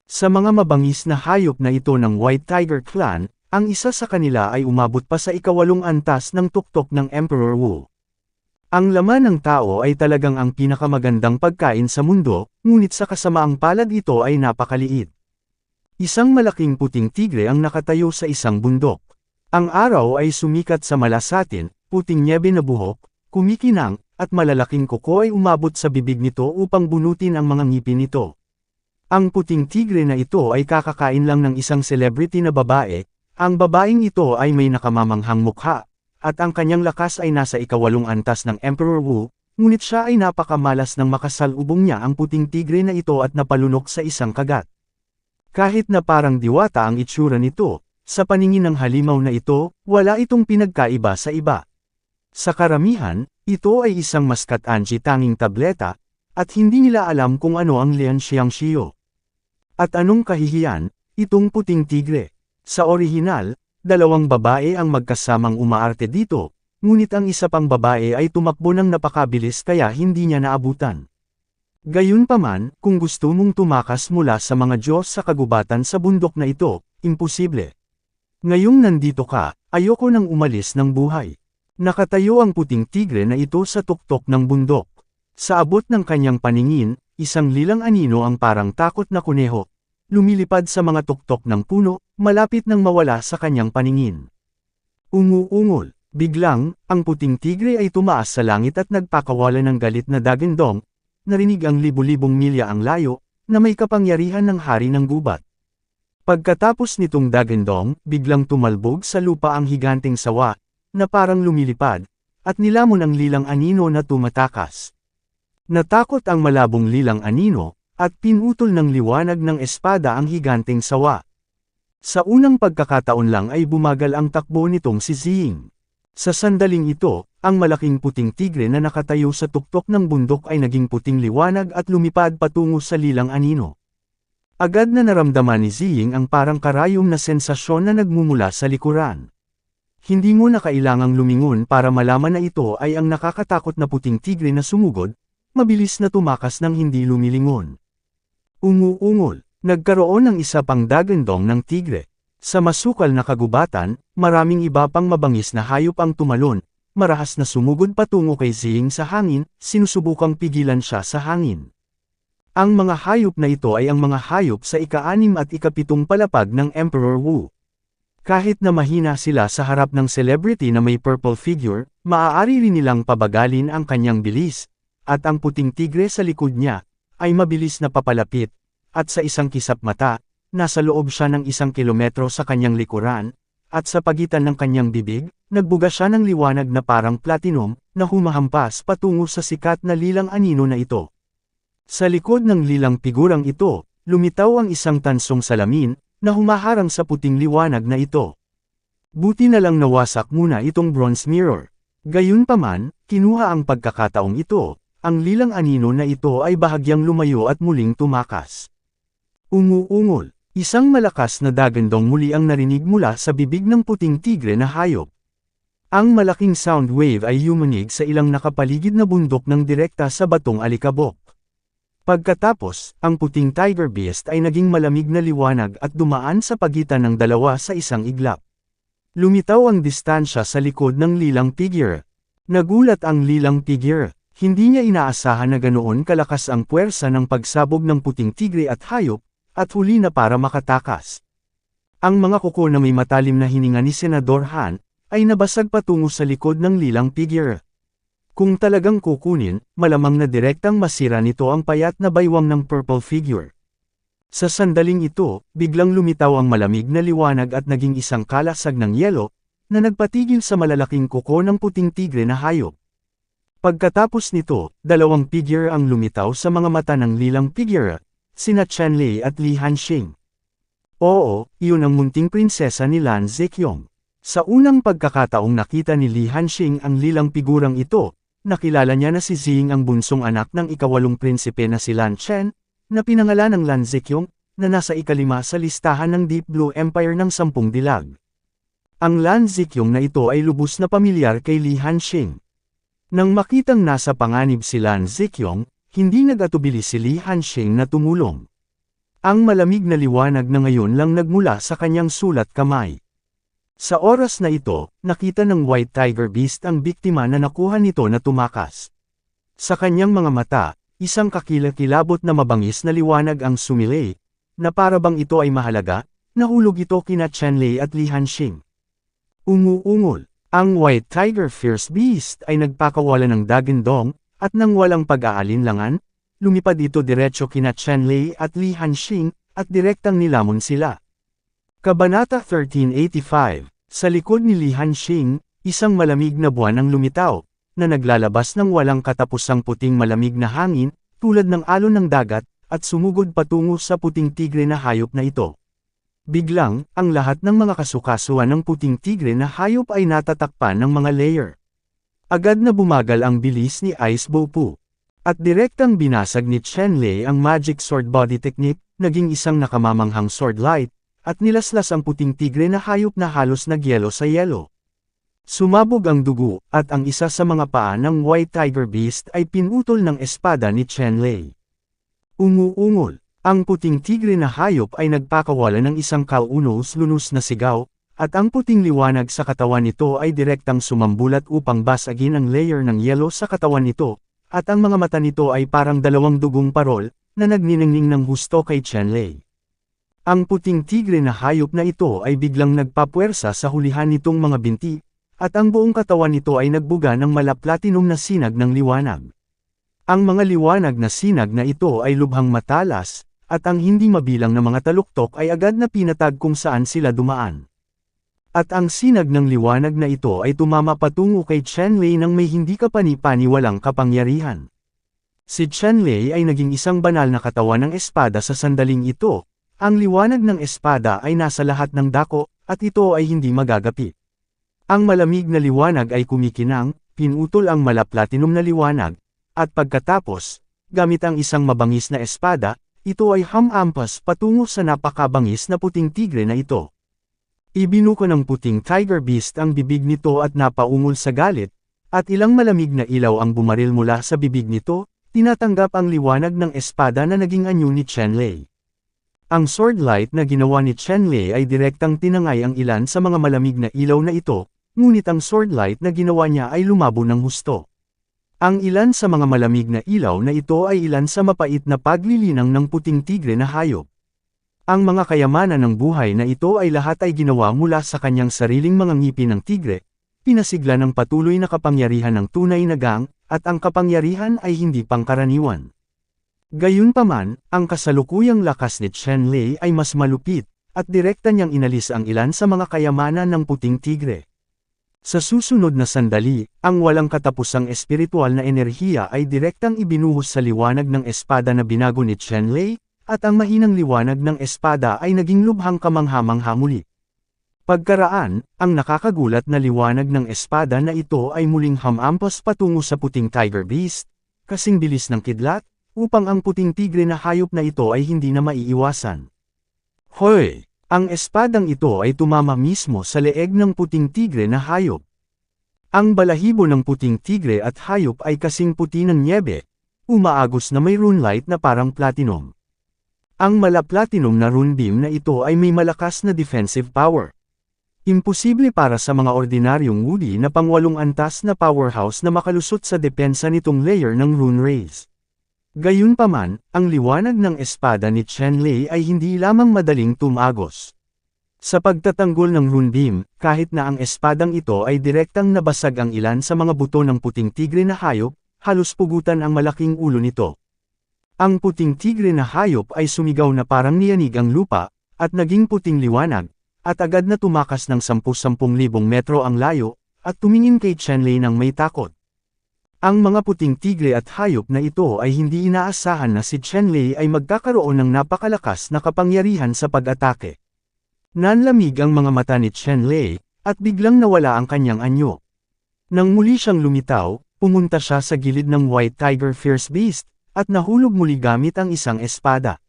Sa mga mabangis na hayop na ito ng White Tiger Clan, ang isa sa kanila ay umabot pa sa ika-8 antas ng tuktok ng Emperor Wu. Ang laman ng tao ay talagang ang pinakamagandang pagkain sa mundo, ngunit sa kasamaang palad ito ay napakaliit. Isang malaking puting tigre ang nakatayo sa isang bundok. Ang araw ay sumikat sa malasatin, puting nyebe na buhok, kumikinang, at malalaking kuko ay umabot sa bibig nito upang bunutin ang mga ngipin nito. Ang puting tigre na ito ay kakakain lang ng isang celebrity na babae, ang babaeng ito ay may nakamamanghang mukha, at ang kanyang lakas ay nasa ika-8 antas ng Emperor Wu, ngunit siya ay napakamalas nang makasalubong niya ang puting tigre na ito at napalunok sa isang kagat. Kahit na parang diwata ang itsura nito, sa paningin ng halimaw na ito, wala itong pinagkaiba sa iba. Sa karamihan, ito ay isang maskat-anji tanging tableta, at hindi nila alam kung ano ang Lian Xiangxiu. At anong kahihiyan, itong puting tigre. Sa orihinal, 2 babae ang magkasamang umaarte dito, ngunit ang isa pang babae ay tumakbo ng napakabilis kaya hindi niya naabutan. Gayunpaman, kung gusto mong tumakas mula sa mga Diyos sa kagubatan sa bundok na ito, imposible. Ngayong nandito ka, ayoko nang umalis ng buhay. Nakatayo ang puting tigre na ito sa tuktok ng bundok. Sa abot ng kanyang paningin, isang lilang anino ang parang takot na kuneho. Lumilipad sa mga tuktok ng puno, malapit nang mawala sa kanyang paningin. Umuungol. Biglang, ang puting tigre ay tumaas sa langit at nagpakawala ng galit na dagandong, narinig ang libu-libong milya ang layo, na may kapangyarihan ng hari ng gubat. Pagkatapos nitong dagandong, biglang tumalbog sa lupa ang higanteng sawa, na parang lumilipad, at nilamon ang lilang anino na tumatakas. Natakot ang malabong lilang anino, at pinutol ng liwanag ng espada ang higanteng sawa. Sa unang pagkakataon lang ay bumagal ang takbo nitong si Ziying. Sa sandaling ito, ang malaking puting tigre na nakatayo sa tuktok ng bundok ay naging puting liwanag at lumipad patungo sa lilang anino. Agad na naramdaman ni Ziying ang parang karayom na sensasyon na nagmumula sa likuran. Hindi mo na kailangang lumingon para malaman na ito ay ang nakakatakot na puting tigre na sumugod, mabilis na tumakas ng hindi lumilingon. Umuungol, nagkaroon ng isa pang dagandong ng tigre. Sa masukal na kagubatan, maraming iba pang mabangis na hayop ang tumalon, marahas na sumugod patungo kay Ziying sa hangin, sinusubukang pigilan siya sa hangin. Ang mga hayop na ito ay ang mga hayop sa ika-6 at ika-7 palapag ng Emperor Wu. Kahit na mahina sila sa harap ng celebrity na may purple figure, maaari rin nilang pabagalin ang kanyang bilis, at ang puting tigre sa likod niya, ay mabilis na papalapit, at sa isang kisap mata, nasa loob siya ng 1 kilometro sa kanyang likuran, at sa pagitan ng kanyang bibig, nagbuga siya ng liwanag na parang platinum, na humahampas patungo sa sikat na lilang anino na ito. Sa likod ng lilang figurang ito, lumitaw ang isang tansong salamin, na humaharang sa puting liwanag na ito. Buti na lang nawasak muna itong bronze mirror. Gayunpaman, kinuha ang pagkakataong ito, ang lilang anino na ito ay bahagyang lumayo at muling tumakas. Umuungol, isang malakas na dagandong muli ang narinig mula sa bibig ng puting tigre na hayop. Ang malaking sound wave ay yumanig sa ilang nakapaligid na bundok ng direkta sa batong alikabok. Pagkatapos, ang puting tiger beast ay naging malamig na liwanag at dumaan sa pagitan ng dalawa sa isang iglap. Lumitaw ang distansya sa likod ng lilang figure. Nagulat ang lilang figure, hindi niya inaasahan na ganoon kalakas ang puwersa ng pagsabog ng puting tigre at hayop, at huli na para makatakas. Ang mga kuko na may matalim na hininga ni Senador Han, ay nabasag patungo sa likod ng lilang figure. Kung talagang kukunin, malamang na direktang masira nito ang payat na baywang ng purple figure. Sa sandaling ito, biglang lumitaw ang malamig na liwanag at naging isang kalasag ng yelo, na nagpatigil sa malalaking kuko ng puting tigre na hayop. Pagkatapos nito, dalawang figure ang lumitaw sa mga mata ng lilang figure, sina Qianlei at Li Hanxing. Oo, iyon ang munting prinsesa ni Lan Ziqiong. Sa unang pagkakataong nakita ni Li Hanxing ang lilang figurang ito, nakilala niya na si Ziying ang bunsong anak ng ikawalong prinsipe na si Lan Chen, na pinangalan ng Lan Ziqiong, na nasa ikalima sa listahan ng Deep Blue Empire ng 10 dilag. Ang Lan Ziqiong na ito ay lubos na pamilyar kay Li Hanxing. Nang makitang nasa panganib si Lan Ziqiong, hindi nag-atubili si Li Hanxing na tumulong. Ang malamig na liwanag na ngayon lang nagmula sa kanyang sulat kamay. Sa oras na ito, nakita ng White Tiger Beast ang biktima na nakuha nito na tumakas. Sa kanyang mga mata, isang kakilakilabot na mabangis na liwanag ang sumilay, na para bang ito ay mahalaga, nahulog ito kina Qianlei at Li Hanxing. Umuungol. Ang White Tiger Fierce Beast ay nagpakawala ng dagindong, at nang walang pag-aalinlangan, lumipad ito diretso kina Qianlei at Li Hanxing, at direktang nilamon sila. Kabanata 1385, sa likod ni Li Hanxing, isang malamig na buwan ang lumitaw, na naglalabas ng walang katapusang puting malamig na hangin, tulad ng alon ng dagat, at sumugod patungo sa puting tigre na hayop na ito. Biglang, ang lahat ng mga kasukasuan ng puting tigre na hayop ay natatakpan ng mga layer. Agad na bumagal ang bilis ni Ice Bopu. At direktang binasag ni Qianlei ang Magic Sword Body Technique, naging isang nakamamanghang sword light, at nilaslas ang puting tigre na hayop na halos nagyelo sa yelo. Sumabog ang dugo, at ang isa sa mga paa ng White Tiger Beast ay pinutol ng espada ni Qianlei. Umuungol. Ang puting tigre na hayop ay nagpakawala ng isang kaunos-lunos na sigaw, at ang puting liwanag sa katawan nito ay direktang sumambulat upang basagin ang layer ng yelo sa katawan nito, at ang mga mata nito ay parang dalawang dugong parol, na nagniningning ng husto kay Qianlei. Ang puting tigre na hayop na ito ay biglang nagpapuwersa sa hulihan nitong mga binti, at ang buong katawan nito ay nagbuga ng malaplatinum na sinag ng liwanag. Ang mga liwanag na sinag na ito ay lubhang matalas, at ang hindi mabilang na mga taluktok ay agad na pinatag kung saan sila dumaan. At ang sinag ng liwanag na ito ay tumama patungo kay Qianlei nang may hindi kapani-paniwalang kapangyarihan. Si Qianlei ay naging isang banal na katawan ng espada sa sandaling ito, ang liwanag ng espada ay nasa lahat ng dako, at ito ay hindi magagapi. Ang malamig na liwanag ay kumikinang, pinutol ang malaplatinum na liwanag, at pagkatapos, gamit ang isang mabangis na espada, ito ay hamampas patungo sa napakabangis na puting tigre na ito. Ibinuko ng puting Tiger Beast ang bibig nito at napaungol sa galit, at ilang malamig na ilaw ang bumaril mula sa bibig nito, tinatanggap ang liwanag ng espada na naging anyo ni Qianlei. Ang sword light na ginawa ni Qianlei ay direktang tinangay ang ilan sa mga malamig na ilaw na ito, ngunit ang sword light na ginawa niya ay lumabo ng husto. Ang ilan sa mga malamig na ilaw na ito ay ilan sa mapait na paglilinang ng puting tigre na hayop. Ang mga kayamanan ng buhay na ito ay lahat ay ginawa mula sa kanyang sariling mga ngipin ng tigre, pinasigla ng patuloy na kapangyarihan ng tunay na gang, at ang kapangyarihan ay hindi pangkaraniwan. Gayunpaman, ang kasalukuyang lakas ni Qianlei ay mas malupit, at direkta niyang inalis ang ilan sa mga kayamanan ng puting tigre. Sa susunod na sandali, ang walang katapusang espiritual na enerhiya ay direktang ibinuhos sa liwanag ng espada na binago ni Qianlei, at ang mahinang liwanag ng espada ay naging lubhang kamangha-mangha muli. Pagkaraan, ang nakakagulat na liwanag ng espada na ito ay muling hamampas patungo sa puting Tiger Beast, kasing bilis ng kidlat, upang ang puting tigre na hayop na ito ay hindi na maiiwasan. Hoy! Ang espadang ito ay tumama mismo sa leeg ng puting tigre na hayop. Ang balahibo ng puting tigre at hayop ay kasing puti ng nyebe, umaagos na may runelight na parang platinum. Ang malaplatinum na runbeam na ito ay may malakas na defensive power. Imposible para sa mga ordinaryong woody na pang-8 antas na powerhouse na makalusot sa depensa nitong layer ng rune rays. Gayunpaman, ang liwanag ng espada ni Chen Lei ay hindi lamang madaling tumagos. Sa pagtatanggol ng runbeam, kahit na ang espadang ito ay direktang nabasag ang ilan sa mga buto ng puting tigre na hayop, halos pugutan ang malaking ulo nito. Ang puting tigre na hayop ay sumigaw na parang niyanig ang lupa, at naging puting liwanag, at agad na tumakas ng 10,000 metro ang layo, at tumingin kay Chen Lei ng may takot. Ang mga puting tigre at hayop na ito ay hindi inaasahan na si Chen Lei ay magkakaroon ng napakalakas na kapangyarihan sa pag-atake. Nanlamig ang mga mata ni Chen Lei, at biglang nawala ang kanyang anyo. Nang muli siyang lumitaw, pumunta siya sa gilid ng White Tiger Fierce Beast, at nahulog muli gamit ang isang espada.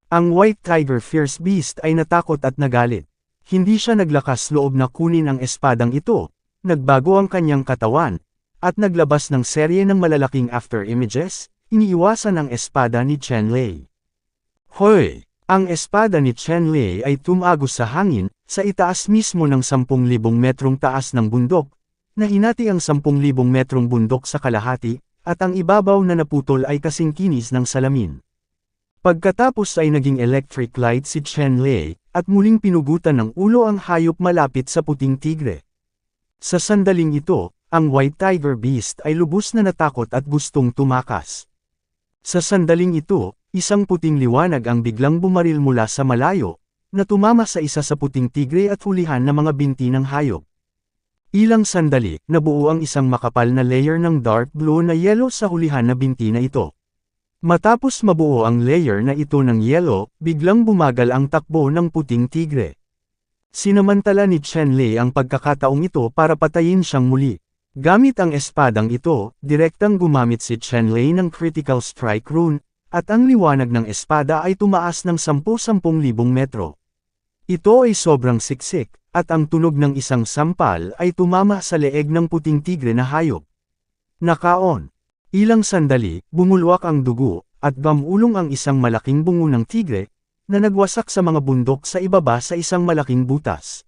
Ang White Tiger Fierce Beast ay natakot at nagalit. Hindi siya naglakas loob na kunin ang espadang ito, nagbago ang kanyang katawan, at naglabas ng serye ng malalaking after images, iniiwasan ang espada ni Chen Lei. Hoy! Ang espada ni Chen Lei ay tumagos sa hangin, sa itaas mismo ng 10,000 metrong taas ng bundok, na hinati ang 10,000 metrong bundok sa kalahati, at ang ibabaw na naputol ay kasing kinis ng salamin. Pagkatapos ay naging electric light si Chen Lei, at muling pinugutan ng ulo ang hayop malapit sa puting tigre. Sa sandaling ito, ang White Tiger Beast ay lubos na natakot at gustong tumakas. Sa sandaling ito, isang puting liwanag ang biglang bumaril mula sa malayo, na tumama sa isa sa puting tigre at hulihan ng mga binti ng hayop. Ilang sandali, nabuo ang isang makapal na layer ng dark blue na yellow sa hulihan na binti na ito. Matapos mabuo ang layer na ito ng yellow, biglang bumagal ang takbo ng puting tigre. Sinamantala ni Chen Lei ang pagkakataong ito para patayin siyang muli. Gamit ang espadang ito, direktang gumamit si Chen Lei ng critical strike rune, at ang liwanag ng espada ay tumaas ng 10,000 metro. Ito ay sobrang siksik, at ang tunog ng isang sampal ay tumama sa leeg ng puting tigre na hayop. Nakaon. Ilang sandali, bumulwak ang dugo, at gamulong ang isang malaking bungo ng tigre, na nagwasak sa mga bundok sa ibaba sa isang malaking butas.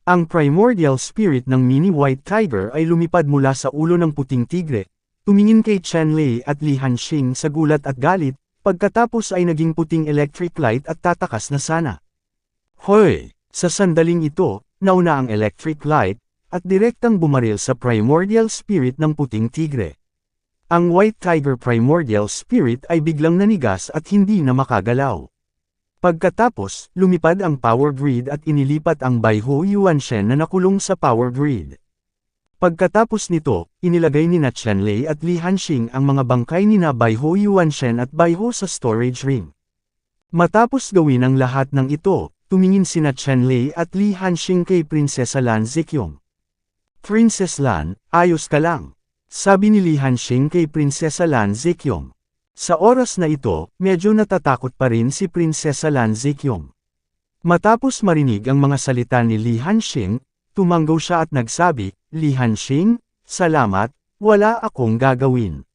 Ang primordial spirit ng mini white tiger ay lumipad mula sa ulo ng puting tigre, tumingin kay Chen Lei at Li Hanxing sa gulat at galit, pagkatapos ay naging puting electric light at tatakas na sana. Hoy! Sa sandaling ito, nauna ang electric light, at direktang bumaril sa primordial spirit ng puting tigre. Ang White Tiger primordial spirit ay biglang nanigas at hindi na makagalaw. Pagkatapos, lumipad ang power grid at inilipat ang Baihu Yuanshen na nakulong sa power grid. Pagkatapos nito, inilagay ni Chen Lei at Li Hanxing ang mga bangkay ni Baihu Yuanshen at Baihu sa storage ring. Matapos gawin ang lahat ng ito, tumingin sina Chen Lei at Li Hanxing kay Prinsesa Lan Ziqiong. Princess Lan, ayos ka lang. Sabi ni Li Hanxing kay Prinsesa Lan Ziqiong. Sa oras na ito, medyo natatakot pa rin si Prinsesa Lan Ziqiong. Matapos marinig ang mga salita ni Li Hanxing, tumanggaw siya at nagsabi, Li Hanxing, salamat, wala akong gagawin.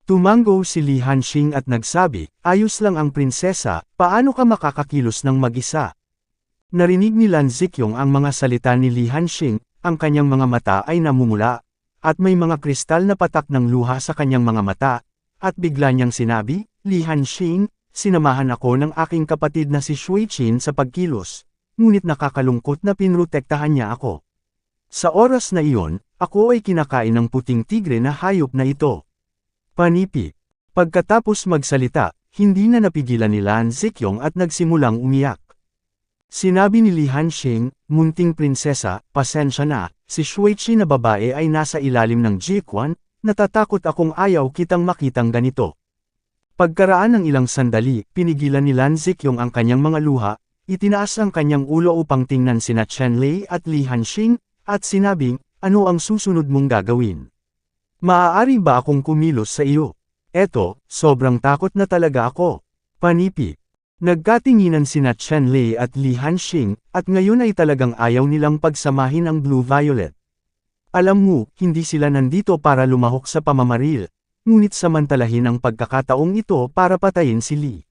Tumanggaw si Li Hanxing at nagsabi, ayos lang ang prinsesa, paano ka makakakilos ng mag-isa? Narinig ni Lan Ziqiong ang mga salita ni Li Hanxing, ang kanyang mga mata ay namumula, at may mga kristal na patak ng luha sa kanyang mga mata, at bigla niyang sinabi, Li Hanxing, sinamahan ako ng aking kapatid na si Shui Qin sa pagkilos, ngunit nakakalungkot na pinrotektahan niya ako. Sa oras na iyon, ako ay kinakain ng puting tigre na hayop na ito. Panipi. Pagkatapos magsalita, hindi na napigilan ni Lan Ziqiong at nagsimulang umiyak. Sinabi ni Li Hanxing, munting prinsesa, pasensya na, si Shui Qin na babae ay nasa ilalim ng Jikuan, natatakot akong ayaw kitang makitang ganito. Pagkaraan ng ilang sandali, pinigilan ni Lan Ziqiong ang kanyang mga luha, itinaas ang kanyang ulo upang tingnan sina Chen Lei at Li Hanxing, at sinabing, ano ang susunod mong gagawin? Maaari ba akong kumilos sa iyo? Eto, sobrang takot na talaga ako. Panipi. Nagkatinginan sina Chen Lei at Li Hanxing, at ngayon ay talagang ayaw nilang pagsamahin ang Blue-Violet. Alam mo, hindi sila nandito para lumahok sa pamamaril, ngunit samantalahin ang pagkakataong ito para patayin si Li.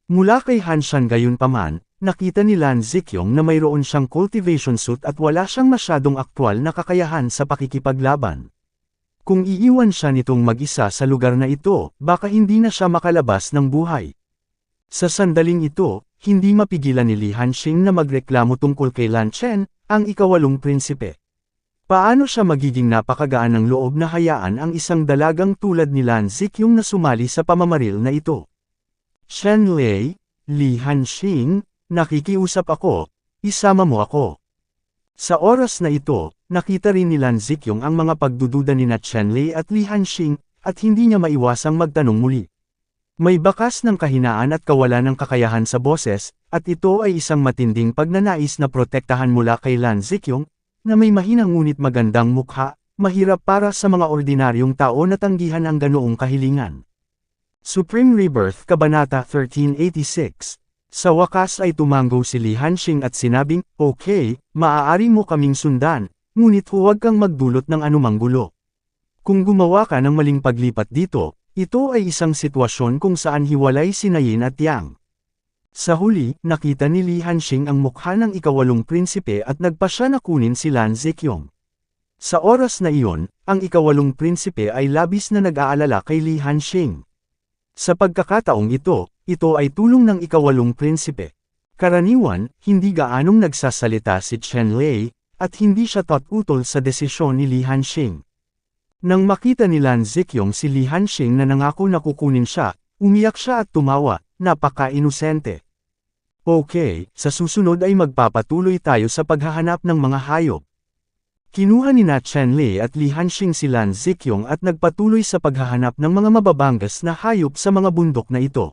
Mula kay Hanshan gayunpaman, nakita ni Lan Ziqiong na mayroon siyang cultivation suit at wala siyang masyadong aktwal na kakayahan sa pakikipaglaban. Kung iiwan siya nitong mag-isa sa lugar na ito, baka hindi na siya makalabas ng buhay. Sa sandaling ito, hindi mapigilan ni Li Hanxing na magreklamo tungkol kay Lan Chen, ang ikawalong prinsipe. Paano siya magiging napakagaan ng loob na hayaan ang isang dalagang tulad ni Lan Zikyong na sumali sa pamamaril na ito? Chen Lei, Li Hanxing, nakikiusap ako, isama mo ako. Sa oras na ito, nakita rin ni Lan Zikyong ang mga pagdududa ni Chen Lei at Li Hanxing, at hindi niya maiwasang magtanong muli. May bakas ng kahinaan at kawalan ng kakayahan sa boses, at ito ay isang matinding pagnanais na protektahan mula kay Lan Zikyong, na may mahinang ngunit magandang mukha, mahirap para sa mga ordinaryong tao na tanggihan ang ganoong kahilingan. Supreme Rebirth Kabanata 1386. Sa wakas ay tumango si Li Hanxing at sinabing, "Okay, maaari mo kaming sundan, ngunit huwag kang magdulot ng anumang gulo. Kung gumawa ka ng maling paglipat dito, ito ay isang sitwasyon kung saan hiwalay sina Yin at Yang." Sa huli, nakita ni Li Hanxing ang mukha ng ikawalong prinsipe at nagpasya na kunin si Lan Zikyong. Sa oras na iyon, ang ikawalong prinsipe ay labis na nag-aalala kay Li Hanxing. Sa pagkakataong ito ay tulong ng ikawalong prinsipe. Karaniwan, hindi gaanong nagsasalita si Chen Lei, at hindi siya tutol sa desisyon ni Li Hanxing. Nang makita ni Lan Zikyong si Li Hanxing na nangako na kukunin siya, umiyak siya at tumawa, napaka-inosente. Okay, sa susunod ay magpapatuloy tayo sa paghahanap ng mga hayop. Kinuha ni Chen Lei at Li Hanxing si Lan Zikyong at nagpatuloy sa paghahanap ng mga mababangas na hayop sa mga bundok na ito.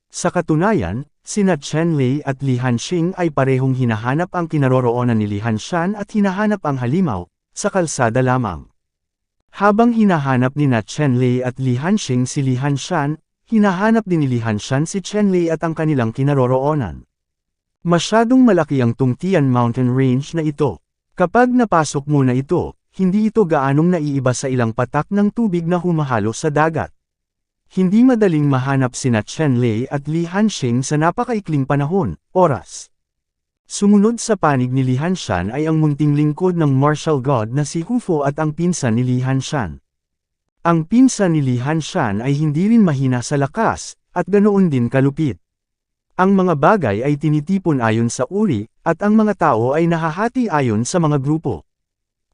Sa katunayan, sina Chen Lei at Li Hanxing ay parehong hinahanap ang kinaroroonan ni Li Hanshan at hinahanap ang halimaw, sa kalsada lamang. Habang hinahanap ni Chen Lei at Li Hanxing si Li Hanshan, hinahanap din ni Li Hanshan si Chen Lei at ang kanilang kinaroroonan. Masyadong malaki ang Tungtian Mountain Range na ito. Kapag napasok mo na ito, hindi ito gaanong naiiba sa ilang patak ng tubig na humahalo sa dagat. Hindi madaling mahanap sina Chen Lei at Li Hanxing sa napakaikling panahon, oras. Sumunod sa panig ni Li Hanshan ay ang munting lingkod ng martial god na si Hufo at ang pinsan ni Li Hanshan. Ang pinsan ni Li Hanshan ay hindi rin mahina sa lakas, at ganoon din kalupit. Ang mga bagay ay tinitipon ayon sa uri, at ang mga tao ay nahahati ayon sa mga grupo.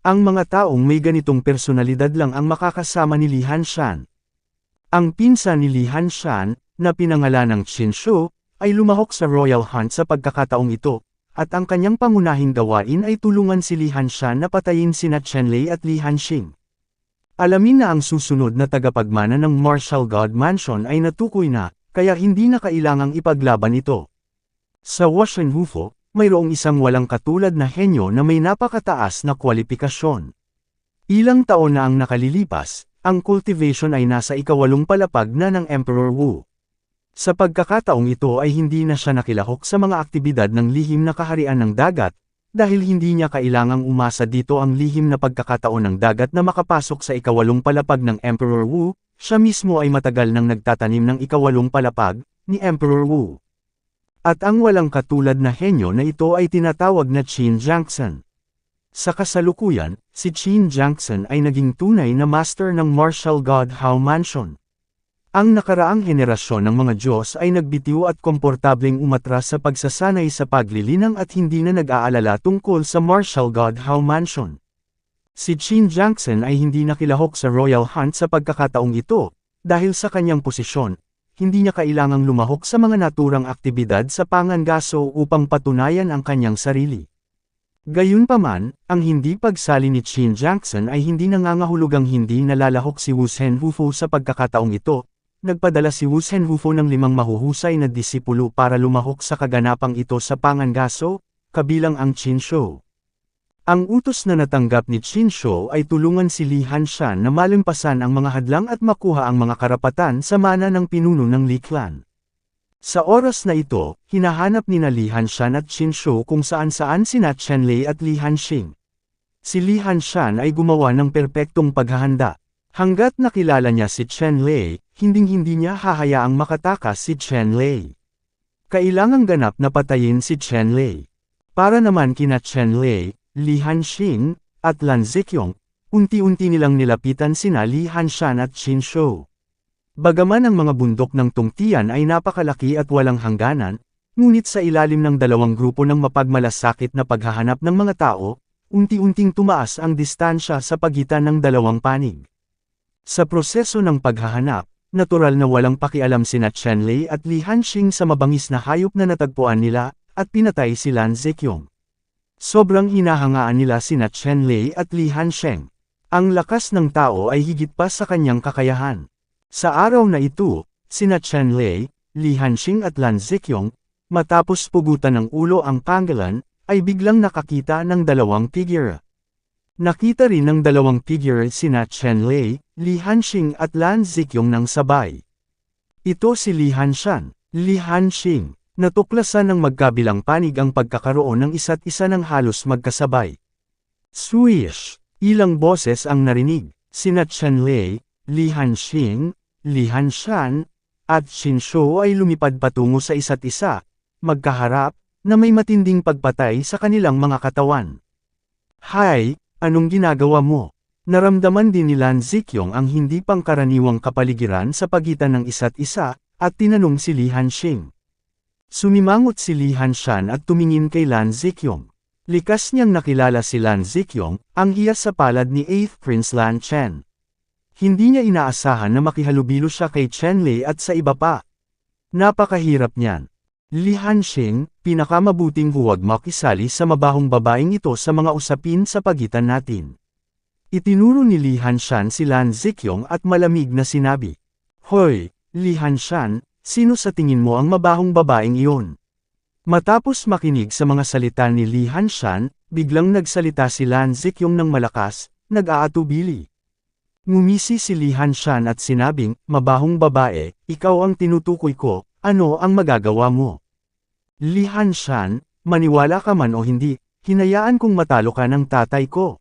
Ang mga taong may ganitong personalidad lang ang makakasama ni Li Hanshan. Ang pinsan ni Li Hanshan, na pinangalan ng Qin Shu, ay lumahok sa Royal Hunt sa pagkakataong ito, at ang kanyang pangunahing gawain ay tulungan si Li Hanshan na patayin sina Chen Lei at Li Hanxing. Alamin na ang susunod na tagapagmana ng Martial God Mansion ay natukoy na, kaya hindi na kailangang ipaglaban ito. Sa Washen Hufo, mayroong isang walang katulad na henyo na may napakataas na kwalifikasyon. Ilang taon na ang nakalilipas, ang cultivation ay nasa ikawalong palapag na ng Emperor Wu. Sa pagkakataong ito ay hindi na siya nakilahok sa mga aktibidad ng lihim na kaharian ng dagat, dahil hindi niya kailangang umasa dito ang lihim na pagkakataon ng dagat na makapasok sa ikawalong palapag ng Emperor Wu. Siya mismo ay matagal nang nagtatanim ng ikawalong palapag, ni Emperor Wu. At ang walang katulad na henyo na ito ay tinatawag na Qin Jiangxin. Sa kasalukuyan, si Qin Jiangxin ay naging tunay na master ng Martial God Hao Mansion. Ang nakaraang henerasyon ng mga Diyos ay nagbitiw at komportableng umatras sa pagsasanay sa paglilinang at hindi na nag-aalala tungkol sa Martial God Hao Mansion. Si Qin Jiangxin ay hindi nakilahok sa Royal Hunt sa pagkakataong ito, dahil sa kanyang posisyon, hindi niya kailangang lumahok sa mga naturang aktibidad sa pangangaso upang patunayan ang kanyang sarili. Gayunpaman, ang hindi pagsali ni Qin Jiangxin ay hindi nangangahulugang hindi nalalahok si Wu Zhenhufo sa pagkakataong ito. Nagpadala si Wu Zhenhufo ng 5 mahuhusay na disipulo para lumahok sa kaganapang ito sa pangangaso, kabilang ang Qin Shu. Ang utos na natanggap ni Qin Shu ay tulungan si Li Hanshan na malampasan ang mga hadlang at makuha ang mga karapatan sa mana ng pinuno ng Li Clan. Sa oras na ito, hinahanap ni Li Hanshan at Qin Shu kung saan-saan sina Chen Lei at Li Hanxing. Si Li Hanshan ay gumawa ng perpektong paghahanda. Hanggat nakilala niya si Chen Lei, hinding-hindi niya hahayaang makatakas si Chen Lei. Kailangang ganap na patayin si Chen Lei. Para naman kina Chen Lei, Li Hanxing, at Lan Zikyong, unti-unti nilang nilapitan sina Li Hanshan at Qin Shou. Bagaman ang mga bundok ng tungtian ay napakalaki at walang hangganan, ngunit sa ilalim ng dalawang grupo ng mapagmalasakit na paghahanap ng mga tao, unti-unting tumaas ang distansya sa pagitan ng dalawang panig. Sa proseso ng paghahanap, natural na walang pakialam sina Chen Lei at Li Hanxing sa mabangis na hayop na natagpuan nila, at pinatay si Lan Ziqiong. Sobrang hinahangaan nila sina Chen Lei at Li Hanxing. Ang lakas ng tao ay higit pa sa kanyang kakayahan. Sa araw na ito, sina Chen-Lei, Li Hanxing at Lan Ziqiong, matapos pugutan ng ulo ang panggalan, ay biglang nakakita ng dalawang figure. Nakita rin ng dalawang figure sina Chen-Lei, Li Hanxing at Lan Ziqiong ng sabay. Ito si Li Hanshan, Li Hanxing, natuklasan ng magkabilang panig ang pagkakaroon ng isa't isa ng halos magkasabay. Swish! Ilang boses ang narinig, sina Chen-Lei, Li Hanxing, Li Hanshan, at Qin Shou ay lumipad patungo sa isa't isa, magkaharap, na may matinding pagpatay sa kanilang mga katawan. Hay, anong ginagawa mo? Naramdaman din ni Lan Ziqiong ang hindi pangkaraniwang kapaligiran sa pagitan ng isa't isa, at tinanong si Li Hanxing. Sumimangot si Li Hanshan at tumingin kay Lan Ziqiong. Likas niyang nakilala si Lan Ziqiong, ang hiyas sa palad ni 8th Prince Lan Chen. Hindi niya inaasahan na makihalubilo siya kay Chen-Lei at sa iba pa. Napakahirap niyan. Li Hanxing, pinakamabuting huwag makisali sa mabahong babaeng ito sa mga usapin sa pagitan natin. Itinuro ni Li Hanshan si Lan Ziqiong at malamig na sinabi, Hoy, Li Hanshan, sino sa tingin mo ang mabahong babaeng iyon? Matapos makinig sa mga salita ni Li Hanshan, biglang nagsalita si Lan Ziqiong ng malakas, nag-aatubili. Ngumisi si Li Hanshan at sinabing, mabahong babae, ikaw ang tinutukoy ko, ano ang magagawa mo? Li Hanshan, maniwala ka man o hindi, hinayaan kong matalo ka ng tatay ko.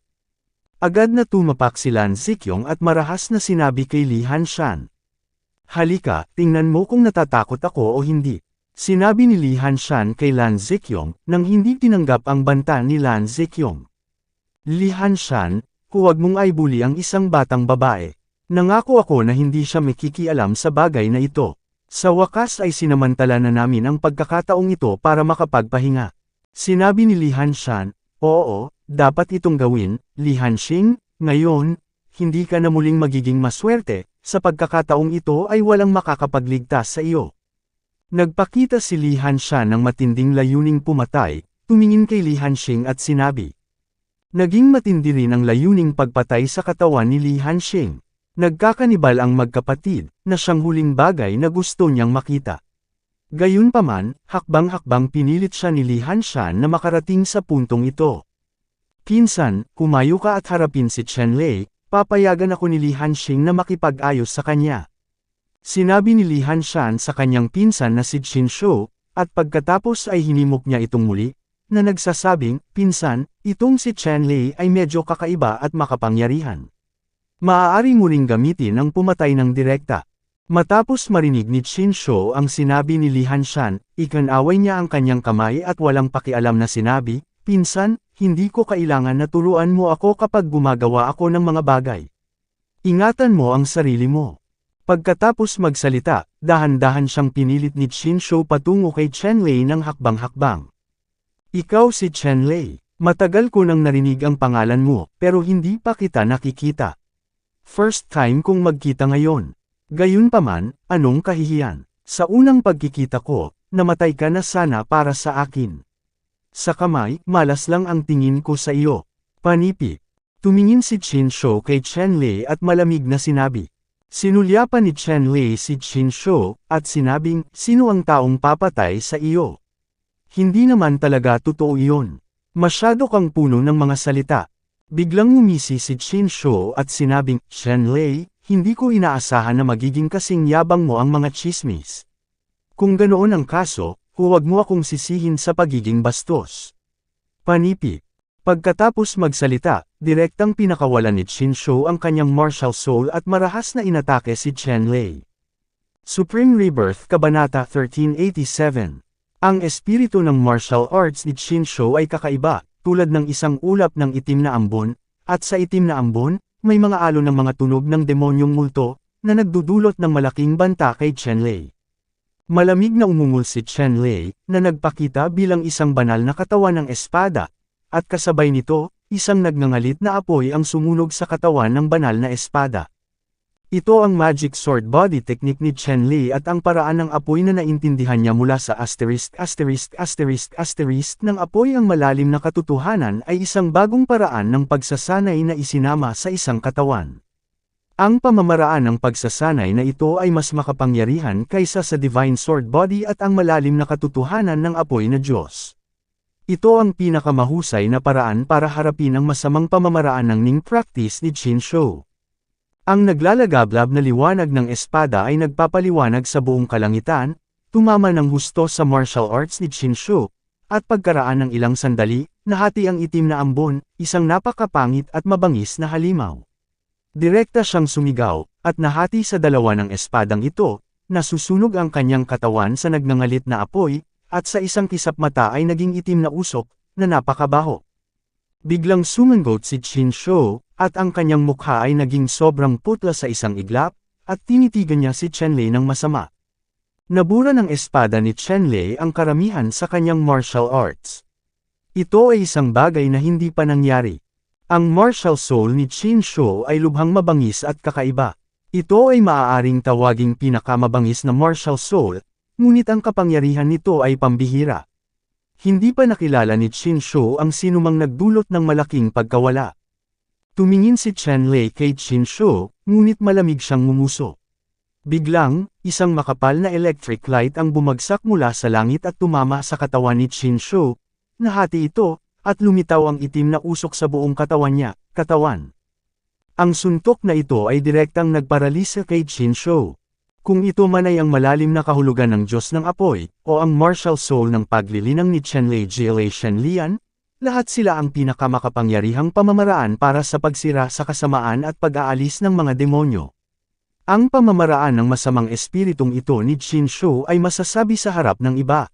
Agad na tumapak si Lan Ziqiong at marahas na sinabi kay Li Hanshan. Halika, tingnan mo kung natatakot ako o hindi. Sinabi ni Li Hanshan kay Lan Ziqiong, nang hindi tinanggap ang banta ni Lan Ziqiong. Li Hanshan, huwag mong aibuli ang isang batang babae. Nangako ako na hindi siya makikialam sa bagay na ito. Sa wakas ay sinamantala na namin ang pagkakataong ito para makapagpahinga. Sinabi ni Li Hanshan, oo, dapat itong gawin, Li Hanxing, ngayon, hindi ka na muling magiging maswerte, sa pagkakataong ito ay walang makakapagligtas sa iyo. Nagpakita si Li Hanshan ng matinding layuning pumatay, tumingin kay Li Hanxing at sinabi. Naging matindi rin ang layuning pagpatay sa katawan ni Li Hanxing. Nagkakanibal ang magkapatid, na siyang huling bagay na gusto niyang makita. Gayunpaman, hakbang-hakbang pinilit siya ni Li Hanshan na makarating sa puntong ito. Pinsan, humayo ka at harapin si Chen-Lei, papayagan ako ni Li Hanxing na makipag-ayos sa kanya. Sinabi ni Li Hanshan sa kanyang pinsan na si Qin Shou, at pagkatapos ay hinimok niya itong muli, na nagsasabing, pinsan, itong si Chen-Lei ay medyo kakaiba at makapangyarihan. Maaari mo ring gamitin ang pumatay ng direkta. Matapos marinig ni Qin Shou ang sinabi ni Li Hanshan, ikanaway niya ang kanyang kamay at walang pakialam na sinabi, pinsan, hindi ko kailangan na turuan mo ako kapag gumagawa ako ng mga bagay. Ingatan mo ang sarili mo. Pagkatapos magsalita, dahan-dahan siyang pinilit ni Qin Shou patungo kay Chen-Lei ng hakbang-hakbang. Ikaw si Chen-Lei, matagal ko nang narinig ang pangalan mo, pero hindi pa kita nakikita. First time kong magkita ngayon. Gayunpaman, anong kahihiyan? Sa unang pagkikita ko, namatay ka na sana para sa akin. Sa kamay, malas lang ang tingin ko sa iyo. Panipi. Tumingin si Qin Shou kay Chen-Lei at malamig na sinabi. Sinulyapan ni Chen-Lei si Qin Shou, at sinabing, sino ang taong papatay sa iyo? Hindi naman talaga totoo iyon. Masyado kang puno ng mga salita. Biglang ngumisi si Qin Shou at sinabing, Chen-Lei, hindi ko inaasahan na magiging kasing yabang mo ang mga chismis. Kung ganoon ang kaso, huwag mo akong sisihin sa pagiging bastos. Panipi. Pagkatapos magsalita, direktang pinakawalan ni Qin Shou ang kanyang martial soul at marahas na inatake si Chen-Lei. Supreme Rebirth Kabanata 1387. Ang espiritu ng martial arts ni Qin Shou ay kakaiba, tulad ng isang ulap ng itim na ambon, At sa itim na ambon, may mga alon ng mga tunog ng demonyong multo, na nagdudulot ng malaking banta kay Chenlei. Malamig na umungol si Chenlei, na nagpakita bilang isang banal na katawan ng espada, at kasabay nito, isang nagngangalit na apoy ang sumunog sa katawan ng banal na espada. Ito ang magic sword body technique ni Chenlei at ang paraan ng apoy na naintindihan niya mula sa ng apoy ang malalim na katotohanan ay isang bagong paraan ng pagsasanay na isinama sa isang katawan. Ang pamamaraan ng pagsasanay na ito ay mas makapangyarihan kaysa sa divine sword body at ang malalim na katotohanan ng apoy na Diyos. Ito ang pinakamahusay na paraan para harapin ang masamang pamamaraan ng Ning practice ni Qin Shou. Ang naglalagablab na liwanag ng espada ay nagpapaliwanag sa buong kalangitan, tumama ng husto sa martial arts ni Qin Shou, at pagkaraan ng ilang sandali, nahati ang itim na ambon, isang napakapangit at mabangis na halimaw. Direkta siyang sumigaw, at nahati sa dalawa ng espadang ito, nasusunog ang kanyang katawan sa nagngangalit na apoy, at sa isang kisap mata ay naging itim na usok, na napakabaho. Biglang sumangot si Qin Shou, at ang kanyang mukha ay naging sobrang putla sa isang iglap, at tinitigan niya si Chenlei ng masama. Nabura ng espada ni Chenlei ang karamihan sa kanyang martial arts. Ito ay isang bagay na hindi pa nangyari. Ang martial soul ni Qin Shou ay lubhang mabangis at kakaiba. Ito ay maaaring tawaging pinakamabangis na martial soul, ngunit ang kapangyarihan nito ay pambihira. Hindi pa nakilala ni Qin Shou ang sinumang nagdulot ng malaking pagkawala. Tumingin si Chenlei kay Qin Shou, ngunit malamig siyang ngumuso. Biglang, isang makapal na electric light ang bumagsak mula sa langit at tumama sa katawan ni Qin Shou, nahati ito, at lumitaw ang itim na usok sa buong katawan niya, katawan. Ang suntok na ito ay direktang nagparalisa kay Qin Shou. Kung ito man ay ang malalim na kahulugan ng Diyos ng Apoy, o ang martial soul ng paglilinang ni Chenlei Jilei Shenlian, lahat sila ang pinakamakapangyarihang pamamaraan para sa pagsira sa kasamaan at pag-aalis ng mga demonyo. Ang pamamaraan ng masamang espiritong ito ni Qin Shou ay masasabi sa harap ng iba.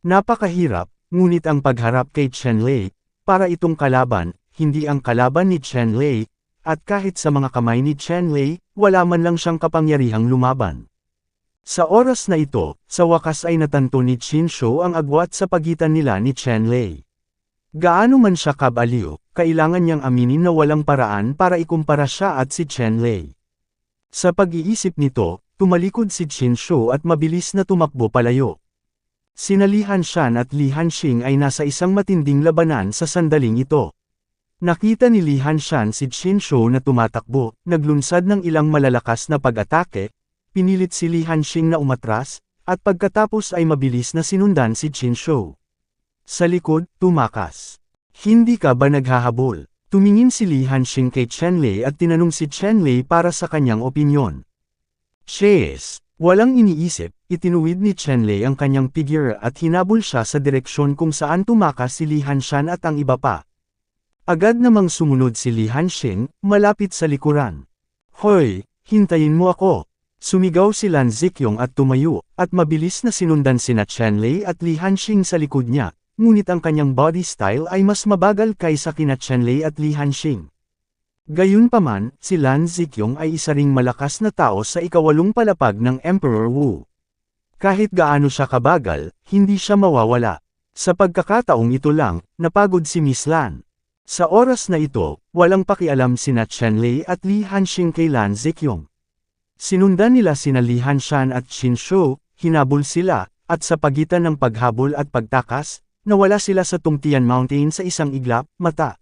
Napakahirap, ngunit ang pagharap kay Chenlei, para itong kalaban, hindi ang kalaban ni Chenlei, at kahit sa mga kamay ni Chenlei, wala man lang siyang kapangyarihang lumaban. Sa oras na ito, sa wakas ay natanto ni Qin Shou ang agwat sa pagitan nila ni Chenlei. Gaano man siya kabaliw, kailangan niyang aminin na walang paraan para ikumpara siya at si Chenlei. Sa pag-iisip nito, tumalikod si Qin Shou at mabilis na tumakbo palayo. Sina Li Hanshan at Li Hanxing ay nasa isang matinding labanan sa sandaling ito. Nakita ni Li Hanshan si Qin Shou na tumatakbo, naglunsad ng ilang malalakas na pag-atake, pinilit si Li Hanxing na umatras, at pagkatapos ay mabilis na sinundan si Qin Shou. Sa likod, tumakas. Hindi ka ba naghahabol? Tumingin si Li Hanxing kay Chenlei at tinanong si Chenlei para sa kanyang opinyon. Yes. Walang iniisip, itinuwid ni Chenlei ang kanyang figure at hinabol siya sa direksyon kung saan tumakas si Li Hanshan at ang iba pa. Agad namang sumunod si Li Hanxing, malapit sa likuran. Hoy, hintayin mo ako! Sumigaw si Lan Zikyong at tumayo, at mabilis na sinundan sina Chenlei at Li Hanxing sa likod niya, ngunit ang kanyang body style ay mas mabagal kaysa kina Chenlei at Li Hanxing. Gayunpaman, si Lan Zikyong ay isa ring malakas na tao sa ikawalong palapag ng Emperor Wu. Kahit gaano siya kabagal, hindi siya mawawala. Sa pagkakataong ito lang, napagod si Miss Lan. Sa oras na ito, walang pakialam sina Chenlei at Li Hanxing kay Lan Zikyong. Sinundan nila sina Li Hanshan at Qin Shou, hinabol sila, at sa pagitan ng paghabol at pagtakas, nawala sila sa Tungtian Mountain sa isang iglap, mata.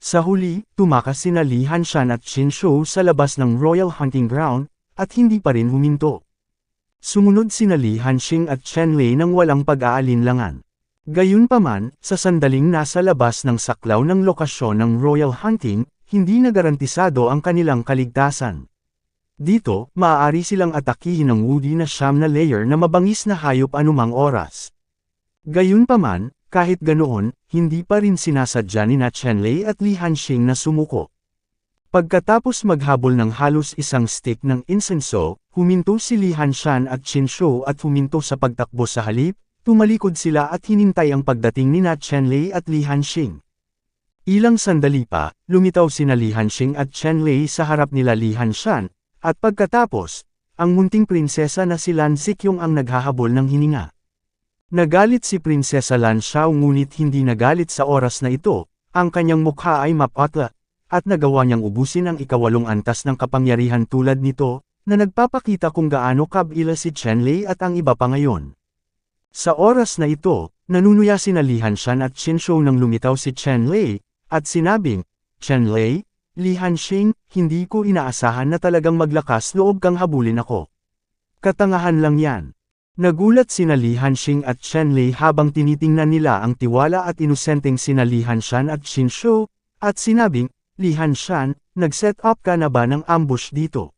Sa huli, tumakas sina Li Hanshan at Qin Shou sa labas ng Royal Hunting Ground, at hindi pa rin huminto. Sumunod sina Li Hanxing at Chenlei nang walang pag-aalinlangan. Gayunpaman, sa sandaling nasa labas ng saklaw ng lokasyon ng Royal Hunting, hindi na garantisado ang kanilang kaligtasan. Dito, maaari silang atakihin ng Woody na siyam na layer na mabangis na hayop anumang oras. Gayunpaman, kahit ganoon, hindi pa rin sinasadya ni Chenlei at Li Hanxing na sumuko. Pagkatapos maghabol ng halos isang stick ng insenso, huminto si Li Hanshan at Qin Shou at huminto sa pagtakbo sa halip, tumalikod sila at hinintay ang pagdating ni Chenlei at Li Hanxing. Ilang sandali pa, lumitaw sina Li Hanxing at Chen Lei sa harap nila Li Hanshan, at pagkatapos, ang munting prinsesa na si Lan Zikyong ang naghahabol ng hininga. Nagalit si Prinsesa Lan Xiao ngunit hindi nagalit sa oras na ito, ang kanyang mukha ay mapatla, at nagawa niyang ubusin ang ikawalong antas ng kapangyarihan tulad nito, na nagpapakita kung gaano kabila si Chen Lei at ang iba pa ngayon. Sa oras na ito, nanunuya sina Li Hanshan at Qin Shou nang lumitaw si Chen Lei, at sinabing, Chen Lei, Li Hanxing, hindi ko inaasahan na talagang maglakas loob kang habulin ako. Katangahan lang yan. Nagulat sina Li Hanxing at Chen Lei habang tinitingnan nila ang tiwala at inosenteng sina Li Hanshan at Qin Shou, at sinabing, Li Hanshan, nag-set up ka na ba ng ambush dito?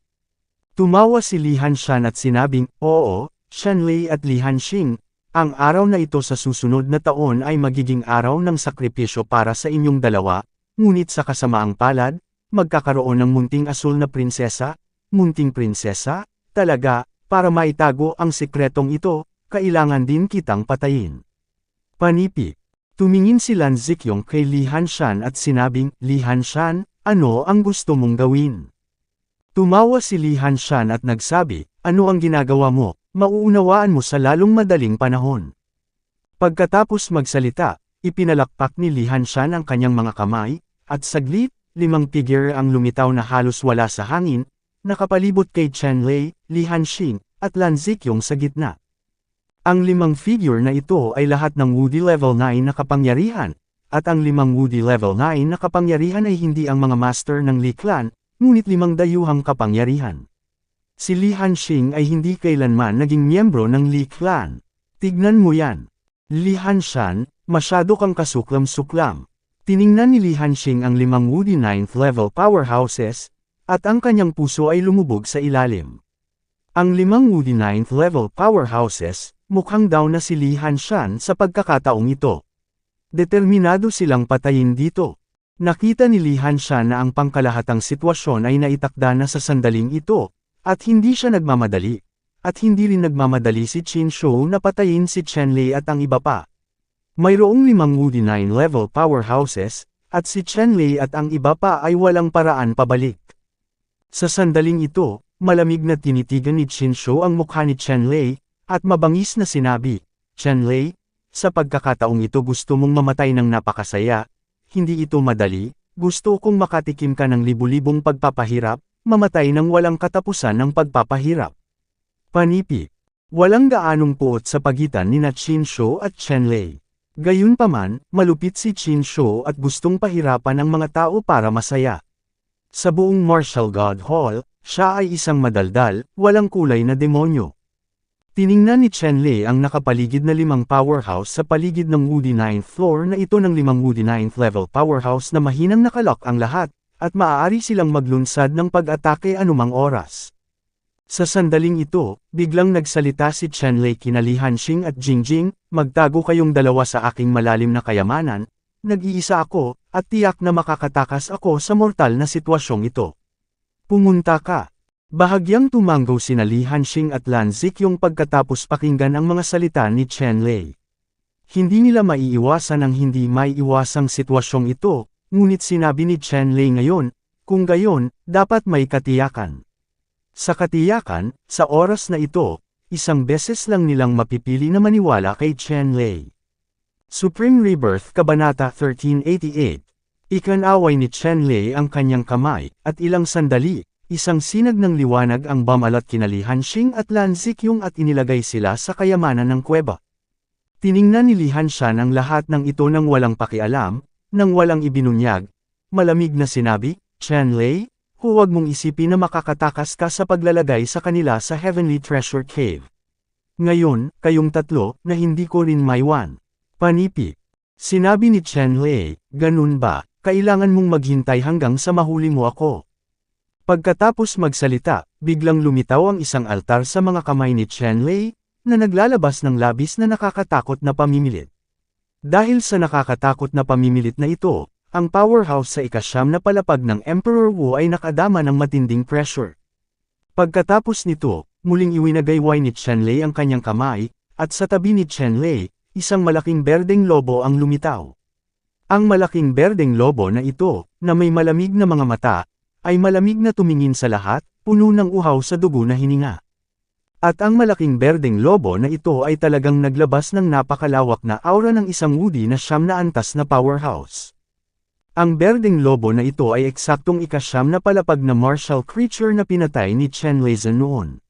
Tumawa si Li Hanshan at sinabing, oo, Chen Lei at Li Hanxing, ang araw na ito sa susunod na taon ay magiging araw ng sakripisyo para sa inyong dalawa, ngunit sa kasamaang palad, magkakaroon ng munting asul na prinsesa, munting prinsesa, talaga, para maitago ang sikretong ito, kailangan din kitang patayin. Panipi. Tumingin si Lan Zikyong kay Li Hanshan at sinabing, Li Hanshan, ano ang gusto mong gawin? Tumawa si Li Hanshan at nagsabi, ano ang ginagawa mo, mauunawaan mo sa lalong madaling panahon. Pagkatapos magsalita, ipinalakpak ni Li Hanshan ang kanyang mga kamay, at saglit, 5 figure ang lumitaw na halos wala sa hangin, nakapalibot kay Chen Lei, Li Hanxing, at Lan Zikyong sa gitna. Ang 5 figure na ito ay lahat ng Woody Level 9 na kapangyarihan, at ang 5 Woody Level 9 na kapangyarihan ay hindi ang mga master ng Li Clan, ngunit 5 dayuhang kapangyarihan. Si Li Hanxing ay hindi kailanman naging miyembro ng Li Clan. Tignan mo yan. Li Hanshan, masyado kang kasuklam-suklam. Tiningnan ni Li Hanxing ang 5 Woody 9th level powerhouses, at ang kanyang puso ay lumubog sa ilalim. Ang 5 Woody 9th level powerhouses, mukhang down na si Li Hanshan sa pagkakataong ito. Determinado silang patayin dito. Nakita ni Li Hanshan na ang pangkalahatang sitwasyon ay naitakda na sa sandaling ito, at hindi siya nagmamadali. At hindi rin nagmamadali si Qin Shou na patayin si Chen Lei at ang iba pa. Mayroong 5 Woody 9 level powerhouses, at si Chen Lei at ang iba pa ay walang paraan pabalik. Sa sandaling ito, malamig na tinitigan ni Qin Shou ang mukha ni Chen Lei, at mabangis na sinabi, Chen Lei, sa pagkakataong ito gusto mong mamatay ng napakasaya, hindi ito madali, gusto kong makatikim ka ng libu-libong pagpapahirap, mamatay ng walang katapusan ng pagpapahirap. Panipi. Walang gaanong puot sa pagitan ni Qin Shou at Chen Lei. Gayunpaman, malupit si Qin Shou at gustong pahirapan ang mga tao para masaya. Sa buong Martial God Hall, siya ay isang madaldal, walang kulay na demonyo. Tiningnan ni Chen Lei ang nakapaligid na 5 powerhouse sa paligid ng Woody 9th floor na ito ng 5 Woody 9th level powerhouse na mahinang nakalock ang lahat, at maaari silang maglunsad ng pag-atake anumang oras. Sa sandaling ito, biglang nagsalita si Chen Lei kina Li Hanxing at Jingjing, magtago kayong dalawa sa aking malalim na kayamanan, nag-iisa ako, at tiyak na makakatakas ako sa mortal na sitwasyong ito. Pumunta ka. Bahagyang tumanggaw sina Li Hanxing at Lan Zikyong pagkatapos pakinggan ang mga salita ni Chen Lei. Hindi nila maiiwasan ang hindi maiiwasang sitwasyong ito, ngunit sinabi ni Chen Lei ngayon, kung gayon, dapat may katiyakan. Sa katiyakan, sa oras na ito, isang beses lang nilang mapipili na maniwala kay Chen Lei. Supreme Rebirth Kabanata 1388. Ikanaway ni Chen Lei ang kanyang kamay, at ilang sandali, isang sinag ng liwanag ang bumalat kina Li Hanxing at Lan Zikyong at inilagay sila sa kayamanan ng kuweba. Tiningnan ni Li Hanshan ang lahat ng ito nang walang pakialam, nang walang ibinunyag. Malamig na sinabi, Chen Lei, huwag mong isipin na makakatakas ka sa paglalagay sa kanila sa Heavenly Treasure Cave. Ngayon, kayong tatlo, na hindi ko rin maiwan. Panipi. Sinabi ni Chen Lei, ganun ba, kailangan mong maghintay hanggang sa mahuli mo ako. Pagkatapos magsalita, biglang lumitaw ang isang altar sa mga kamay ni Chen Lei, na naglalabas ng labis na nakakatakot na pamimilit. Dahil sa nakakatakot na pamimilit na ito, ang powerhouse sa ika-9 na palapag ng Emperor Wu ay nakadama ng matinding pressure. Pagkatapos nito, muling iwinagayway ni Chen Lei ang kanyang kamay, at sa tabi ni Chen Lei, isang malaking berdeng lobo ang lumitaw. Ang malaking berdeng lobo na ito, na may malamig na mga mata, ay malamig na tumingin sa lahat, puno ng uhaw sa dugo na hininga. At ang malaking berdeng lobo na ito ay talagang naglabas ng napakalawak na aura ng isang Woody na siyam na antas na powerhouse. Ang berdeng lobo na ito ay eksaktong ika-siyam na palapag na martial creature na pinatay ni Chen Lezhen noon.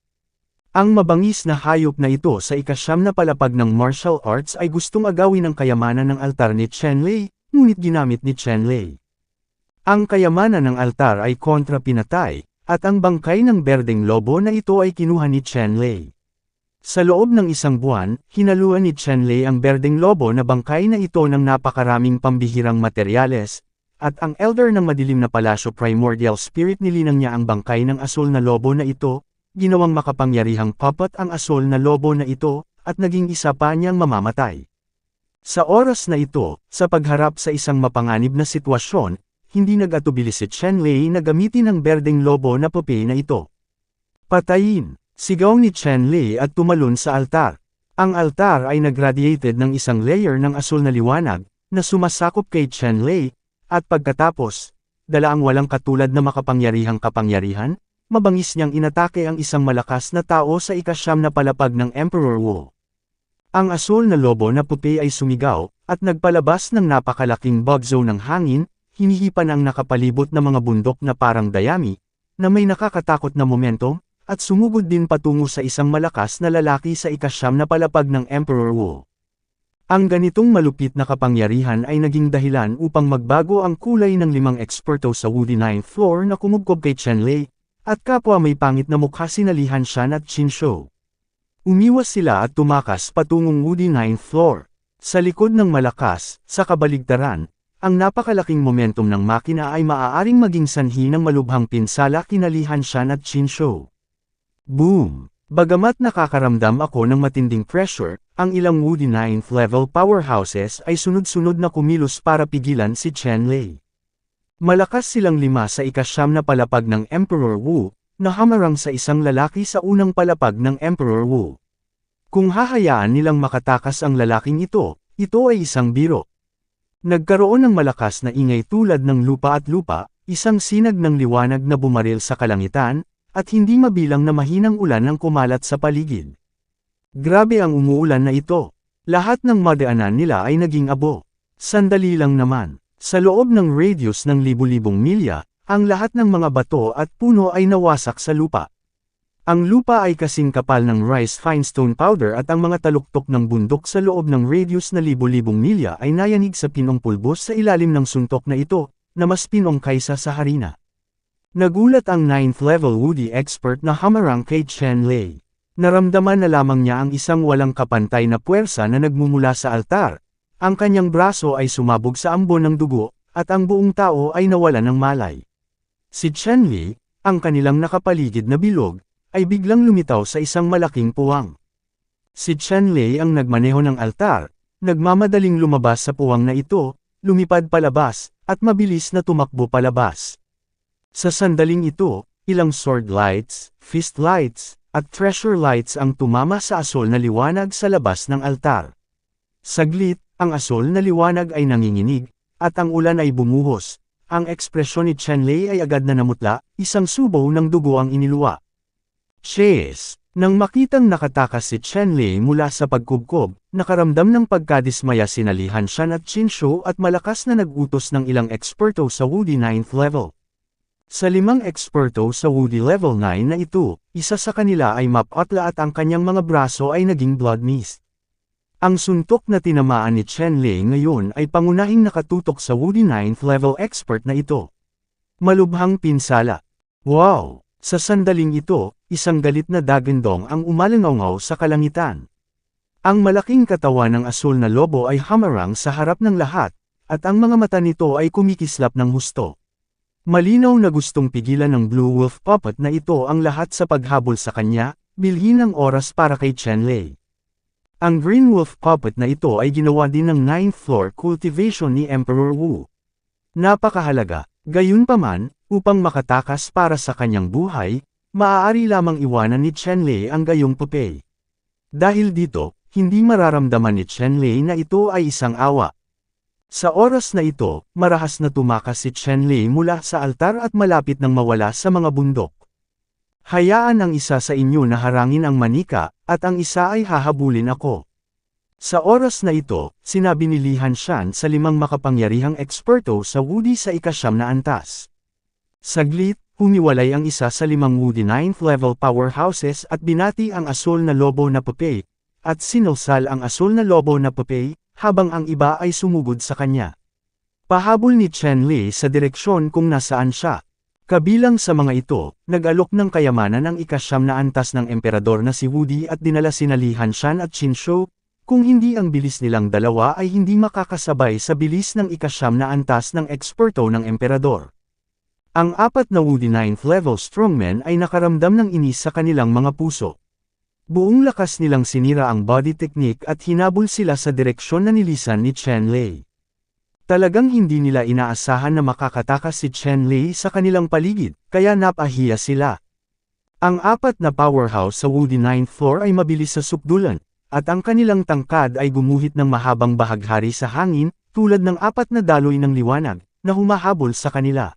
Ang mabangis na hayop na ito sa ika-siyam na palapag ng martial arts ay gustong agawin ang kayamanan ng altar ni Chen Lei, ngunit ginamit ni Chen Lei. Ang kayamanan ng altar ay kontra pinatay, at ang bangkay ng berdeng lobo na ito ay kinuha ni Chen Lei. Sa loob ng isang buwan, hinaluan ni Chen Lei ang berdeng lobo na bangkay na ito ng napakaraming pambihirang materyales, at ang elder ng madilim na palasyo primordial spirit nilinang niya ang bangkay ng asul na lobo na ito, ginawang makapangyarihang puppet ang asul na lobo na ito, at naging isa pa niyang mamamatay. Sa oras na ito, sa pagharap sa isang mapanganib na sitwasyon, hindi nag-atubili si Chen Lei na gamitin ang berdeng lobo na pupe na ito. Patayin! Sigaw ni Chen Lei at tumalon sa altar. Ang altar ay nagradiated ng isang layer ng asul na liwanag, na sumasakop kay Chen Lei, at pagkatapos, dala ang walang katulad na makapangyarihang kapangyarihan, mabangis niyang inatake ang isang malakas na tao sa ika-siyam na palapag ng Emperor Wu. Ang asul na lobo na puti ay sumigaw, at nagpalabas ng napakalaking bugzo ng hangin, hinihipan ang nakapalibot na mga bundok na parang dayami, na may nakakatakot na momentum, at sumugod din patungo sa isang malakas na lalaki sa ika-siyam na palapag ng Emperor Wu. Ang ganitong malupit na kapangyarihan ay naging dahilan upang magbago ang kulay ng 5 eksperto sa Woody 9th floor na kumugkob kay Chen Lei, at kapwa may pangit na mukha sina Li Hanshan at Qin Shou. Umiwas sila at tumakas patungong Woody 9th floor. Sa likod ng malakas, sa kabaligtaran, ang napakalaking momentum ng makina ay maaaring maging sanhi ng malubhang pinsala kina Li Hanshan at Qin Shou. Boom! Bagamat nakakaramdam ako ng matinding pressure, ang ilang Woody 9th level powerhouses ay sunod-sunod na kumilos para pigilan si Chen Lei. Malakas silang 5 sa ika-siyam na palapag ng Emperor Wu, na hamarang sa isang lalaki sa unang palapag ng Emperor Wu. Kung hahayaan nilang makatakas ang lalaking ito ay isang biro. Nagkaroon ng malakas na ingay tulad ng lupa at lupa, isang sinag ng liwanag na bumaril sa kalangitan, at hindi mabilang na mahinang ulan ang kumalat sa paligid. Grabe ang umuulan na ito. Lahat ng madaanan nila ay naging abo. Sandali lang naman. Sa loob ng radius ng libu-libong milya, ang lahat ng mga bato at puno ay nawasak sa lupa. Ang lupa ay kasing kapal ng rice fine stone powder at ang mga taluktok ng bundok sa loob ng radius na libu-libong milya ay nayanig sa pinong pulbos sa ilalim ng suntok na ito, na mas pinong kaysa sa harina. Nagulat ang 9th level Woody expert na hamarang kay Chen Lei. Naramdaman na lamang niya ang isang walang kapantay na puwersa na nagmumula sa altar. Ang kanyang braso ay sumabog sa ambon ng dugo, at ang buong tao ay nawalan ng malay. Si Chen Lei, ang kanilang nakapaligid na bilog, ay biglang lumitaw sa isang malaking puwang. Si Chen Lei ang nagmaneho ng altar, nagmamadaling lumabas sa puwang na ito, lumipad palabas, at mabilis na tumakbo palabas. Sa sandaling ito, ilang sword lights, fist lights, at treasure lights ang tumama sa asul na liwanag sa labas ng altar. Saglit, ang asul na liwanag ay nanginginig, at ang ulan ay bumuhos. Ang ekspresyon ni Chen Lei ay agad na namutla, isang subaw ng dugo ang iniluwa. Chase! Nang makitang nakatakas si Chen Lei mula sa pagkubkob, nakaramdam ng pagkadismaya sina Li Hanshan at Qin Shou at malakas na nag-utos ng ilang eksperto sa Woody 9th level. Sa 5 eksperto sa Woody level 9 na ito, isa sa kanila ay mapatla at ang kanyang mga braso ay naging blood mist. Ang suntok na tinamaan ni Chen Lei ngayon ay pangunahing nakatutok sa Woody 9th level expert na ito. Malubhang pinsala. Wow! Sa sandaling ito, isang galit na dagandong ang umalangaw sa kalangitan. Ang malaking katawan ng asul na lobo ay hamarang sa harap ng lahat, at ang mga mata nito ay kumikislap ng husto. Malinaw na gustong pigilan ng Blue Wolf puppet na ito ang lahat sa paghabol sa kanya, bilhin ng oras para kay Chen Lei. Ang Green Wolf puppet na ito ay ginawa din ng 9th floor cultivation ni Emperor Wu. Napakahalaga, gayunpaman, upang makatakas para sa kanyang buhay, maaari lamang iwanan ni Chen Lei ang gayong pupe. Dahil dito, hindi mararamdaman ni Chen Lei na ito ay isang awa. Sa oras na ito, marahas na tumakas si Chen Lei mula sa altar at malapit nang mawala sa mga bundok. Hayaan ang isa sa inyo na harangin ang manika, at ang isa ay hahabulin ako. Sa oras na ito, sinabi ni Li Hanshan sa 5 makapangyarihang eksperto sa Wudi sa ika-9 na antas. Saglit, humiwalay ang isa sa 5 Wudi 9th level powerhouses at binati ang asul na lobo na pupe, at sinulsal ang asul na lobo na pupe, habang ang iba ay sumugod sa kanya. Pahabol ni Chen Lei sa direksyon kung nasaan siya. Kabilang sa mga ito, nag-alok ng kayamanan ang ika-9 na antas ng emperador na si Wudi at dinala sina Li Hanshan at Qin Shou, kung hindi ang bilis nilang dalawa ay hindi makakasabay sa bilis ng ika-9 na antas ng eksperto ng emperador. Ang 4 na Wudi 9th level strongmen ay nakaramdam ng inis sa kanilang mga puso. Buong lakas nilang sinira ang body technique at hinabol sila sa direksyon na nilisan ni Chen Lei. Talagang hindi nila inaasahan na makakatakas si Chen Lei sa kanilang paligid, kaya napahiya sila. Ang 4 na powerhouse sa Wudi 9th floor ay mabilis sa sukdulan, at ang kanilang tangkad ay gumuhit ng mahabang bahaghari sa hangin, tulad ng 4 na daloy ng liwanag, na humahabol sa kanila.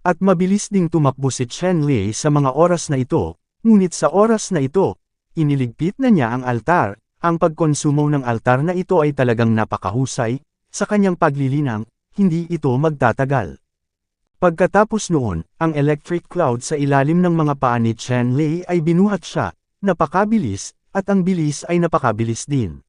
At mabilis ding tumakbo si Chen Lei sa mga oras na ito, ngunit sa oras na ito, iniligpit na niya ang altar. Ang pagkonsumo ng altar na ito ay talagang napakahusay, sa kanyang paglilinang, hindi ito magtatagal. Pagkatapos noon, ang electric cloud sa ilalim ng mga paa ni Chen Lei ay binuhat siya, napakabilis, at ang bilis ay napakabilis din.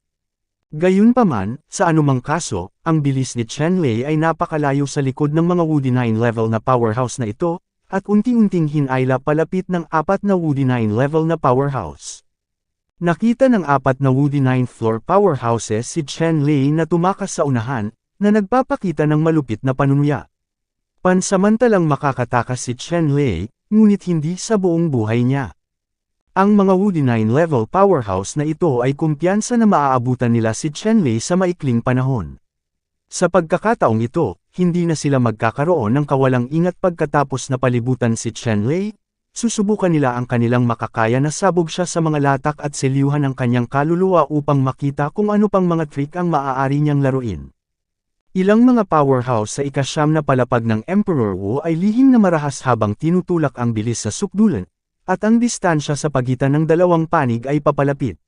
Gayunpaman, sa anumang kaso, ang bilis ni Chen Lei ay napakalayo sa likod ng mga Wudi 9 level na powerhouse na ito, at unti-unting hinayla palapit ng 4 na Wudi 9 level na powerhouse. Nakita ng 4 na Wudi 9th floor powerhouses si Chen Lei na tumakas sa unahan, na nagpapakita ng malupit na panunuya. Pansamantalang makakatakas si Chen Lei, ngunit hindi sa buong buhay niya. Ang mga Wudi 9 level powerhouse na ito ay kumpiyansa na maaabutan nila si Chen Lei sa maikling panahon. Sa pagkakataong ito, hindi na sila magkakaroon ng kawalang ingat pagkatapos na palibutan si Chen Lei. Susubukan nila ang kanilang makakaya na sabog siya sa mga latak at selyuhan ng kanyang kaluluwa upang makita kung ano pang mga trick ang maaari niyang laruin. Ilang mga powerhouse sa ika-9 na palapag ng Emperor Wu ay lihim na marahas habang tinutulak ang bilis sa sukdulan, at ang distansya sa pagitan ng dalawang panig ay papalapit.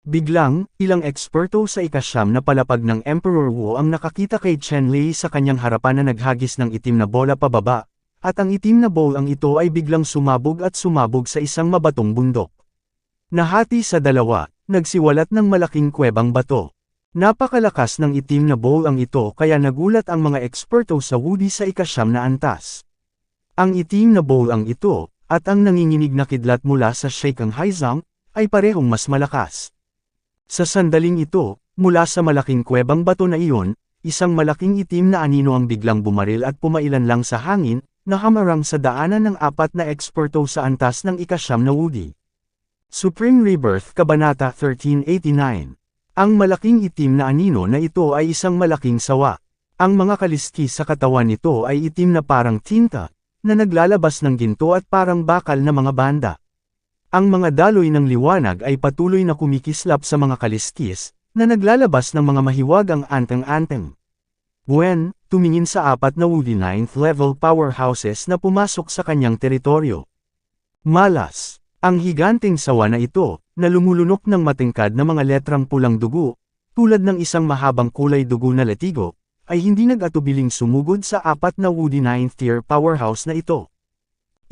Biglang, ilang eksperto sa ika-9 na palapag ng Emperor Wu ang nakakita kay Chen Lei sa kanyang harapan na naghagis ng itim na bola pababa, at ang itim na bowl ang ito ay biglang sumabog sa isang mabatong bundok. Nahati sa dalawa, nagsiwalat ng malaking kuwebang bato. Napakalakas ng itim na bowl ang ito kaya nagulat ang mga eksperto sa Wudi sa ika-9 na antas. Ang itim na bowl ang ito, at ang nanginginig na kidlat mula sa Sheikang Haizang, ay parehong mas malakas. Sa sandaling ito, mula sa malaking kuwebang bato na iyon, isang malaking itim na anino ang biglang bumaril at pumailan lang sa hangin, na hamarang sa daanan ng 4 na eksperto sa antas ng ika-9 na Wudi. Supreme Rebirth Kabanata 1389. Ang malaking itim na anino na ito ay isang malaking sawa. Ang mga kaliski sa katawan nito ay itim na parang tinta, na naglalabas ng ginto at parang bakal na mga banda. Ang mga daloy ng liwanag ay patuloy na kumikislap sa mga kaliskis, na naglalabas ng mga mahiwagang anteng-anteng. Wen, tumingin sa 4 na Wudi 9th level powerhouses na pumasok sa kanyang teritoryo. Malas. Ang higanteng sawa na ito, na lumulunok ng matingkad na mga letrang pulang dugo, tulad ng isang mahabang kulay dugo na latigo, ay hindi nag-atubiling sumugod sa 4 na Wudi 9th tier powerhouse na ito.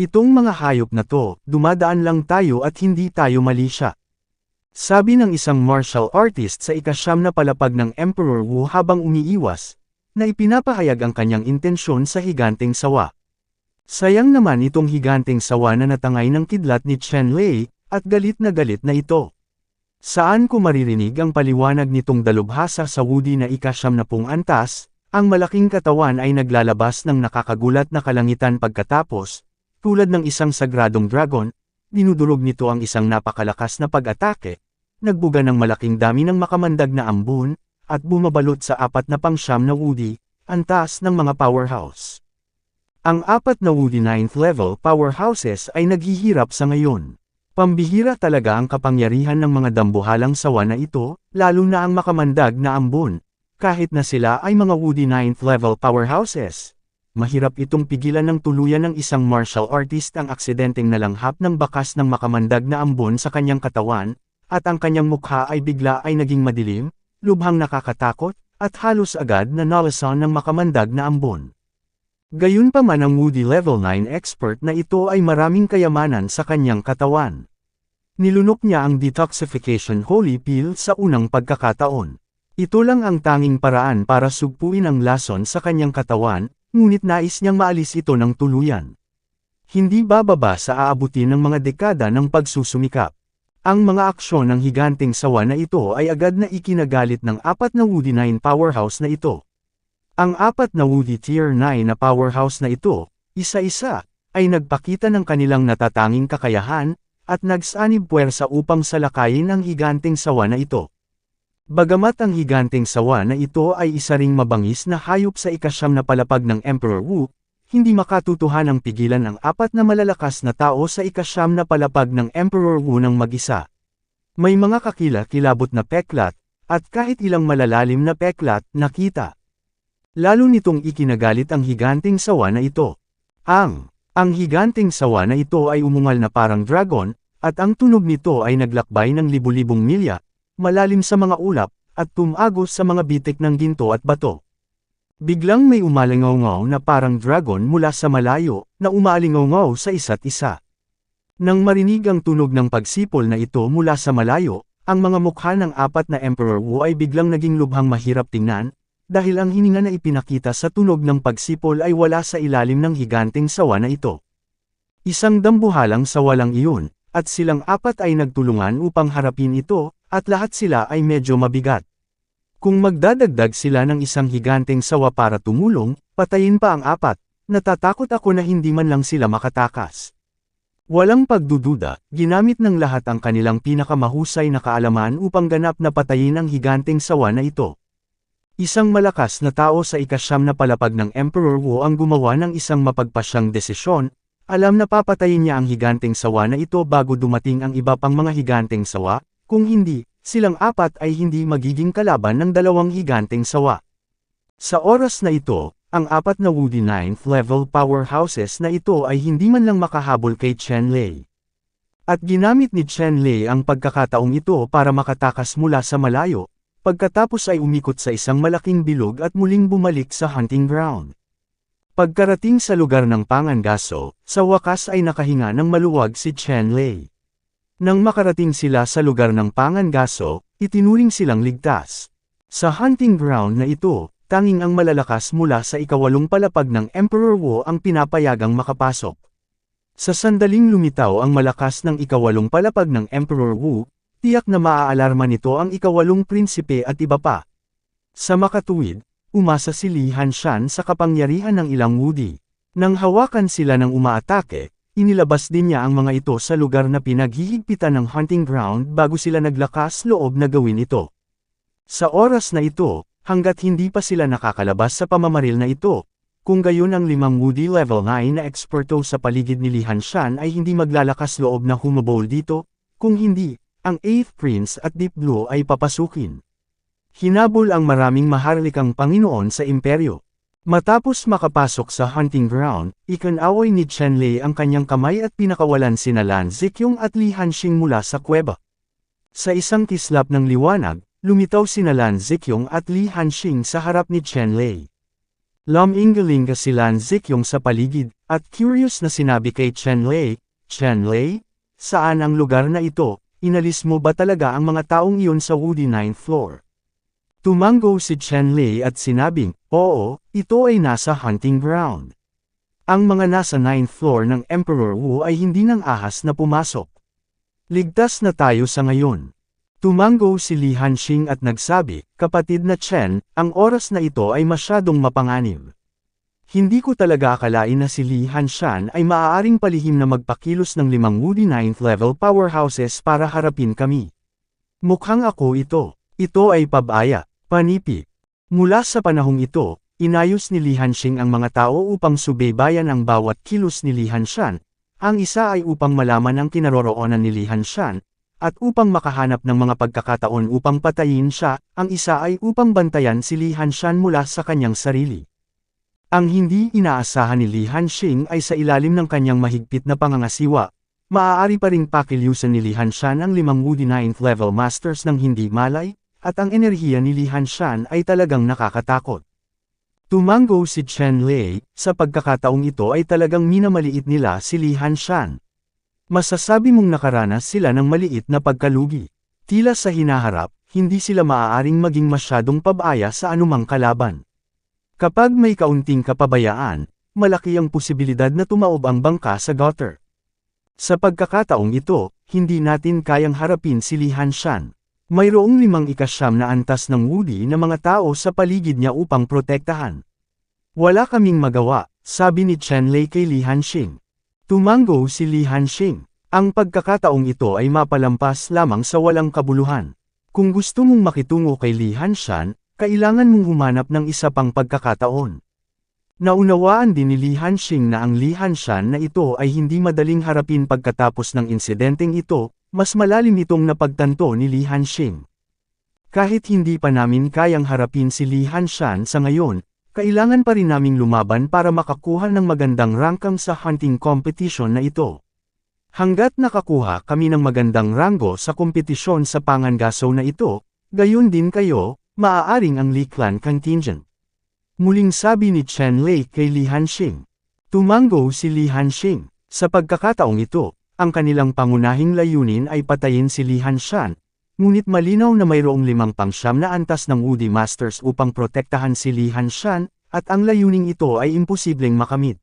Itong mga hayop na to, dumadaan lang tayo at hindi tayo mali siya. Sabi ng isang martial artist sa ika-9 na palapag ng Emperor Wu habang umiiwas, na ipinapahayag ang kanyang intensyon sa higanteng sawa. Sayang naman itong higanteng sawa na natangay ng kidlat ni Chen Lei, at galit na ito. Saan ko maririnig ang paliwanag nitong dalubhasa sa Wudi na ika-9 antas, ang malaking katawan ay naglalabas ng nakakagulat na kalangitan pagkatapos, tulad ng isang sagradong dragon, dinudurog nito ang isang napakalakas na pag-atake, nagbuga ng malaking dami ng makamandag na ambon, at bumabalot sa 4 na pang-9 na Wudi, antas ng mga powerhouse. Ang 4 na Wudi 9th level powerhouses ay naghihirap sa ngayon. Pambihira talaga ang kapangyarihan ng mga dambuhalang sawa na ito, lalo na ang makamandag na ambon, kahit na sila ay mga Woody 9th level powerhouses. Mahirap itong pigilan ng tuluyan ng isang martial artist ang aksidenteng nalanghap ng bakas ng makamandag na ambon sa kanyang katawan, at ang kanyang mukha ay bigla ay naging madilim, lubhang nakakatakot, at halos agad na nalasan ng makamandag na ambon. Gayunpaman ang Woody level 9 expert na ito ay maraming kayamanan sa kanyang katawan. Nilunok niya ang detoxification holy pill sa unang pagkakataon. Ito lang ang tanging paraan para sugpuin ang lason sa kanyang katawan, ngunit nais niyang maalis ito ng tuluyan. Hindi bababa sa aabutin ng mga dekada ng pagsusumikap. Ang mga aksyon ng higanteng sawa na ito ay agad na ikinagalit ng 4 na Woody 9 powerhouse na ito. Ang 4 na Woody Tier 9 na powerhouse na ito, isa-isa, ay nagpakita ng kanilang natatanging kakayahan, at nagsanib puwersa upang salakayin ang higanteng sawa na ito. Bagamat ang higanteng sawa na ito ay isa ring mabangis na hayop sa ika-9 na palapag ng Emperor Wu, hindi makatutuhanang pigilan ang 4 na malalakas na tao sa ika-9 na palapag ng Emperor Wu ng mag-isa. May mga kakila-kilabot na peklat, at kahit ilang malalalim na peklat, nakita. Lalo nitong ikinagalit ang higanteng sawa na ito. Ang higanteng sawa na ito ay umungal na parang dragon, at ang tunog nito ay naglakbay ng libu-libong milya, malalim sa mga ulap, at tumagos sa mga bitik ng ginto at bato. Biglang may umalingaw-ngaw na parang dragon mula sa malayo, na umalingaw-ngaw sa isa't isa. Nang marinig ang tunog ng pagsipol na ito mula sa malayo, ang mga mukha ng 4 na Emperor Wu ay biglang naging lubhang mahirap tingnan, dahil ang hininga na ipinakita sa tunog ng pagsipol ay wala sa ilalim ng higanteng sawa na ito. Isang dambuhalang sawa lang iyon, at silang 4 ay nagtulungan upang harapin ito, at lahat sila ay medyo mabigat. Kung magdadagdag sila ng isang higanteng sawa para tumulong, patayin pa ang 4, natatakot ako na hindi man lang sila makatakas. Walang pagdududa, ginamit ng lahat ang kanilang pinakamahusay na kaalaman upang ganap na patayin ang higanteng sawa na ito. Isang malakas na tao sa ika-9 na palapag ng Emperor Wu ang gumawa ng isang mapagpasyang desisyon, alam na papatayin niya ang higanteng sawa na ito bago dumating ang iba pang mga higanteng sawa, kung hindi, silang 4 ay hindi magiging kalaban ng 2 higanteng sawa. Sa oras na ito, ang 4 na Woody 9th level powerhouses na ito ay hindi man lang makahabol kay Chen Lei. At ginamit ni Chen Lei ang pagkakataong ito para makatakas mula sa malayo, pagkatapos ay umikot sa isang malaking bilog at muling bumalik sa hunting ground. Pagkarating sa lugar ng pangangaso, sa wakas ay nakahinga ng maluwag si Chen Lei. Nang makarating sila sa lugar ng pangangaso, itinuring silang ligtas. Sa hunting ground na ito, tanging ang malalakas mula sa ika-8 palapag ng Emperor Wu ang pinapayagang makapasok. Sa sandaling lumitaw ang malakas ng ika-8 palapag ng Emperor Wu, tiyak na maaalarma nito ang ika-8 prinsipe at iba pa. Sa makatuwid, umasa si Li Hanshan sa kapangyarihan ng ilang Woody. Nang hawakan sila ng umaatake, inilabas din niya ang mga ito sa lugar na pinaghihigpitan ng hunting ground bago sila naglakas loob na gawin ito. Sa oras na ito, hanggat hindi pa sila nakakalabas sa pamamaril na ito, kung gayon ang 5 Woody level 9 na eksperto sa paligid ni Li Hanshan ay hindi maglalakas loob na humabol dito, kung hindi, ang 8th Prince at Deep Blue ay papasukin. Hinabol ang maraming maharlikang Panginoon sa imperyo. Matapos makapasok sa hunting ground, ikinaway ni Chen Lei ang kanyang kamay at pinakawalan sina Lan Zikyong at Li Hanxing mula sa kuweba. Sa isang kislap ng liwanag, lumitaw sina Lan Zikyong at Li Hanxing sa harap ni Chen Lei. Lumingalinga si Lan Zikyong sa paligid, at curious na sinabi kay Chen Lei, "Chen Lei, saan ang lugar na ito? Inalis mo ba talaga ang mga taong iyon sa Woody 9th floor?" Tumango si Chen Lei at sinabing, "Oo, ito ay nasa hunting ground. Ang mga nasa 9th floor ng Emperor Wu ay hindi nang ahas na pumasok. Ligtas na tayo sa ngayon." Tumango si Li Hanxing at nagsabi, "Kapatid na Chen, ang oras na ito ay masyadong mapanganib. Hindi ko talaga akalain na si Li Hanshan ay maaaring palihim na magpakilos ng 5 Woody 9th level powerhouses para harapin kami. Mukhang ako ito. Ito ay pabaya. Panipi." Mula sa panahong ito, inayos ni Li Hanxing ang mga tao upang subaybayan ang bawat kilos ni Li Hanshan. Ang isa ay upang malaman ang kinaroroonan ni Li Hanshan, at upang makahanap ng mga pagkakataon upang patayin siya, ang isa ay upang bantayan si Li Hanshan mula sa kanyang sarili. Ang hindi inaasahan ni Li Hanxing ay sa ilalim ng kanyang mahigpit na pangangasiwa. Maaari pa ring pakilyusan ni Li Hanshan ang 5 Woody 9th level masters ng hindi malay, at ang enerhiya ni Li Hanshan ay talagang nakakatakot. Tumango si Chen Lei, sa pagkakataong ito ay talagang minamaliit nila si Li Hanshan. Masasabi mong nakaranas sila ng maliit na pagkalugi. Tila sa hinaharap, hindi sila maaaring maging masyadong pabaya sa anumang kalaban. Kapag may kaunting kapabayaan, malaki ang posibilidad na tumaob ang bangka sa gutter. Sa pagkakataong ito, hindi natin kayang harapin si Li Hanshan. Mayroong 5 na antas ng Woody na mga tao sa paligid niya upang protektahan. Wala kaming magawa, sabi ni Chen Lei kay Li Hanxing. Tumango si Li Hanxing. Ang pagkakataong ito ay mapalampas lamang sa walang kabuluhan. Kung gusto mong makitungo kay Li Hanshan, kailangan mong humanap ng isa pang pagkakataon. Naunawaan din ni Li Hanxing na ang Li Hanshan na ito ay hindi madaling harapin pagkatapos ng insidenteng ito, mas malalim itong napagtanto ni Li Hanxing. Kahit hindi pa namin kayang harapin si Li Hanshan sa ngayon, kailangan pa rin naming lumaban para makakuha ng magandang rangkang sa hunting competition na ito. Hanggat nakakuha kami ng magandang ranggo sa kompetisyon sa pangangaso na ito, gayon din kayo, maaaring ang Li Clan contingent. Muling sabi ni Chen Lei kay Li Hanxing. Tumango si Li Hanxing. Sa pagkakataong ito, ang kanilang pangunahing layunin ay patayin si Li Hanshan, ngunit malinaw na mayroong 5 na antas ng Woody Masters upang protektahan si Li Hanshan, at ang layuning ito ay imposibleng makamit.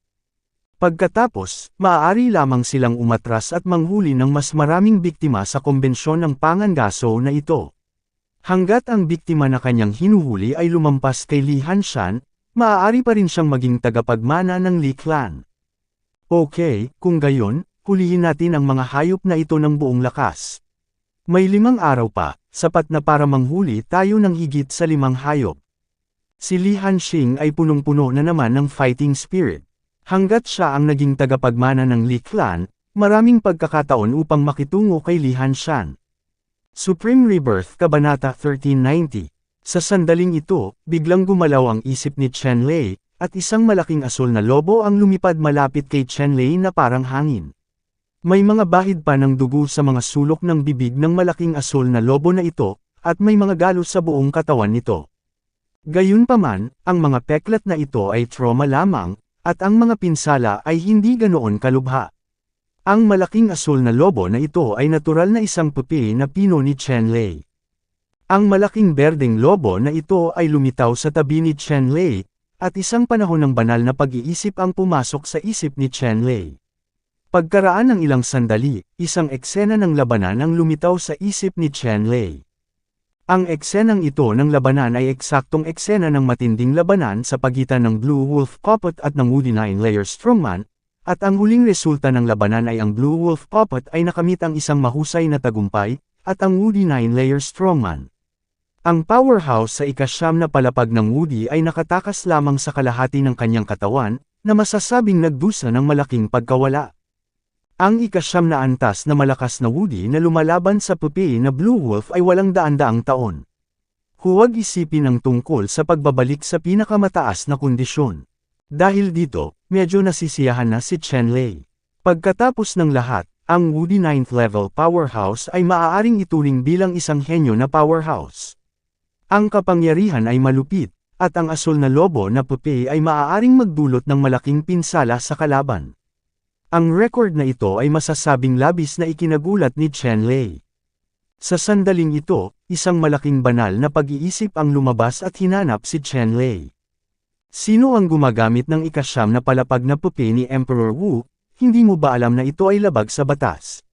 Pagkatapos, maaari lamang silang umatras at manghuli ng mas maraming biktima sa kombensyon ng pangangaso na ito. Hanggat ang biktima na kanyang hinuhuli ay lumampas kay Li Hanshan, maaari pa rin siyang maging tagapagmana ng Li Clan. Okay, kung gayon, hulihin natin ang mga hayop na ito ng buong lakas. May 5 araw pa, sapat na para manghuli tayo ng higit sa 5 hayop. Si Li Hanxing ay punong-puno na naman ng fighting spirit. Hanggat siya ang naging tagapagmana ng Li Clan, maraming pagkakataon upang makitungo kay Li Hanshan. Supreme Rebirth Kabanata 1390. Sa sandaling ito, biglang gumalaw ang isip ni Chen Lei, at isang malaking asul na lobo ang lumipad malapit kay Chen Lei na parang hangin. May mga bahid pa ng dugo sa mga sulok ng bibig ng malaking asul na lobo na ito, at may mga galos sa buong katawan nito. Gayunpaman, ang mga peklat na ito ay trauma lamang, at ang mga pinsala ay hindi ganoon kalubha. Ang malaking asul na lobo na ito ay natural na isang pupi na pino ni Chen Lei. Ang malaking berdeng lobo na ito ay lumitaw sa tabi ni Chen Lei, at isang panahon ng banal na pag-iisip ang pumasok sa isip ni Chen Lei. Pagkaraan ng ilang sandali, isang eksena ng labanan ang lumitaw sa isip ni Chen Lei. Ang eksenang ito ng labanan ay eksaktong eksena ng matinding labanan sa pagitan ng Blue Wolf Puppet at ng Woody 9-layer Strongman, at ang huling resulta ng labanan ay ang Blue Wolf Puppet ay nakamit ang isang mahusay na tagumpay, at ang Woody 9-layer Strongman. Ang powerhouse sa 9 na palapag ng Woody ay nakatakas lamang sa kalahati ng kanyang katawan, na masasabing nagdusa ng malaking pagkawala. Ang 9 na antas na malakas na Woody na lumalaban sa pupi na Blue Wolf ay walang daan-daang taon. Huwag isipin ang tungkol sa pagbabalik sa pinakamataas na kondisyon. Dahil dito, medyo nasisiyahan na si Chen Lei. Pagkatapos ng lahat, ang Woody 9th level powerhouse ay maaaring ituring bilang isang henyo na powerhouse. Ang kapangyarihan ay malupit, at ang asul na lobo na pupi ay maaaring magdulot ng malaking pinsala sa kalaban. Ang record na ito ay masasabing labis na ikinagulat ni Chen Lei. Sa sandaling ito, isang malaking banal na pag-iisip ang lumabas at hinanap si Chen Lei. Sino ang gumagamit ng 9 na palapag na pupi ni Emperor Wu? Hindi mo ba alam na ito ay labag sa batas?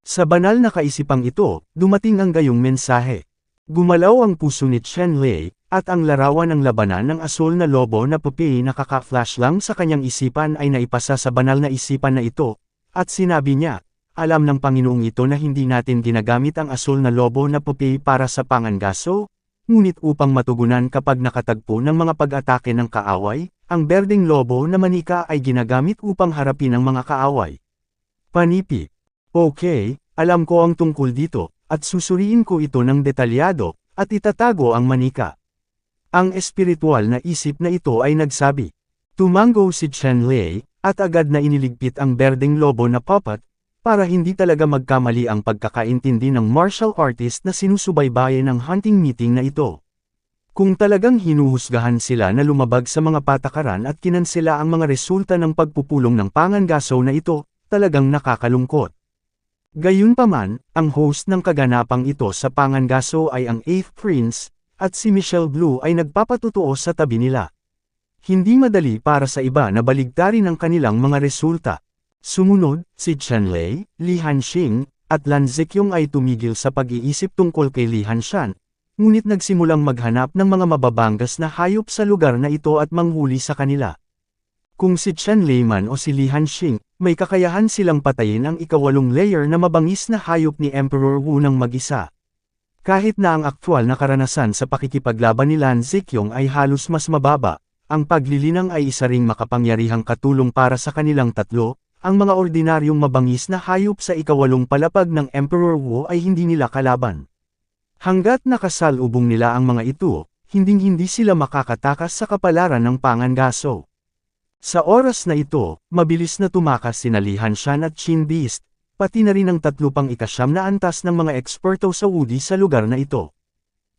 Sa banal na kaisipang ito, dumating ang gayong mensahe. Gumalaw ang puso ni Chen Lei, at ang larawan ng labanan ng asul na lobo na pupi na kaka-flash lang sa kanyang isipan ay naipasa sa banal na isipan na ito, at sinabi niya, alam ng Panginoong ito na hindi natin ginagamit ang asul na lobo na pupi para sa pangangaso, ngunit upang matugunan kapag nakatagpo ng mga pag-atake ng kaaway, ang berdeng lobo na manika ay ginagamit upang harapin ang mga kaaway. Panipi. Okay, Alam ko ang tungkol dito, at susuriin ko ito ng detalyado, at itatago ang manika. Ang espiritual na isip na ito ay nagsabi. Tumango si Chen Lei, at agad na iniligpit ang berdeng lobo na puppet, para hindi talaga magkamali ang pagkakaintindi ng martial artist na sinusubaybayan ng hunting meeting na ito. Kung talagang hinuhusgahan sila na lumabag sa mga patakaran at kinansela ang mga resulta ng pagpupulong ng pangangaso na ito, talagang nakakalungkot. Gayunpaman, ang host ng kaganapang ito sa pangangaso ay ang 8th Prince, at si Michelle Blue ay nagpapatutuo sa tabi nila. Hindi madali para sa iba na baligtarin ang kanilang mga resulta. Sumunod, si Chen Lei, Li Hanxing, at Lan Ziqiong ay tumigil sa pag-iisip tungkol kay Li Hanshan, ngunit nagsimulang maghanap ng mga mababangas na hayop sa lugar na ito at manghuli sa kanila. Kung si Chen Lei man o si Li Hanxing, may kakayahan silang patayin ang ika-8 layer na mabangis na hayop ni Emperor Wu ng mag-isa. Kahit na ang aktwal na karanasan sa pakikipaglaban ni Lan Ziqiong ay halos mas mababa, ang paglilinang ay isa ring makapangyarihang katulong para sa kanilang tatlo. Ang mga ordinaryong mabangis na hayop sa ika-8 palapag ng Emperor Wu ay hindi nila kalaban. Hanggat nakasalubong nila ang mga ito, hinding-hindi sila makakatakas sa kapalaran ng pangangaso. Sa oras na ito, mabilis na tumakas sina Li Hanshan at Qin Beast, pati na rin ang 3 pang ika-9 na antas ng mga eksperto sa Wudi sa lugar na ito.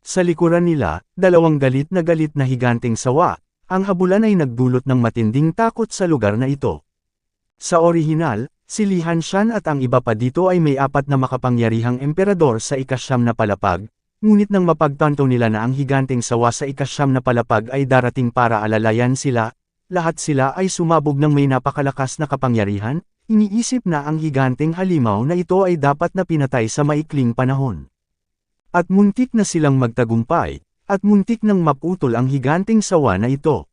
Sa likuran nila, 2 galit na higanteng sawa, ang habulan ay nagdulot ng matinding takot sa lugar na ito. Sa orihinal, si Li Hanshan at ang iba pa dito ay may 4 na makapangyarihang emperador sa ika-9 na palapag, ngunit nang mapagtanto nila na ang higanteng sawa sa ika-9 na palapag ay darating para alalayan sila, lahat sila ay sumabog ng may napakalakas na kapangyarihan, iniisip na ang higanteng halimaw na ito ay dapat na pinatay sa maikling panahon. At muntik na silang magtagumpay, at muntik nang maputol ang higanteng sawa na ito.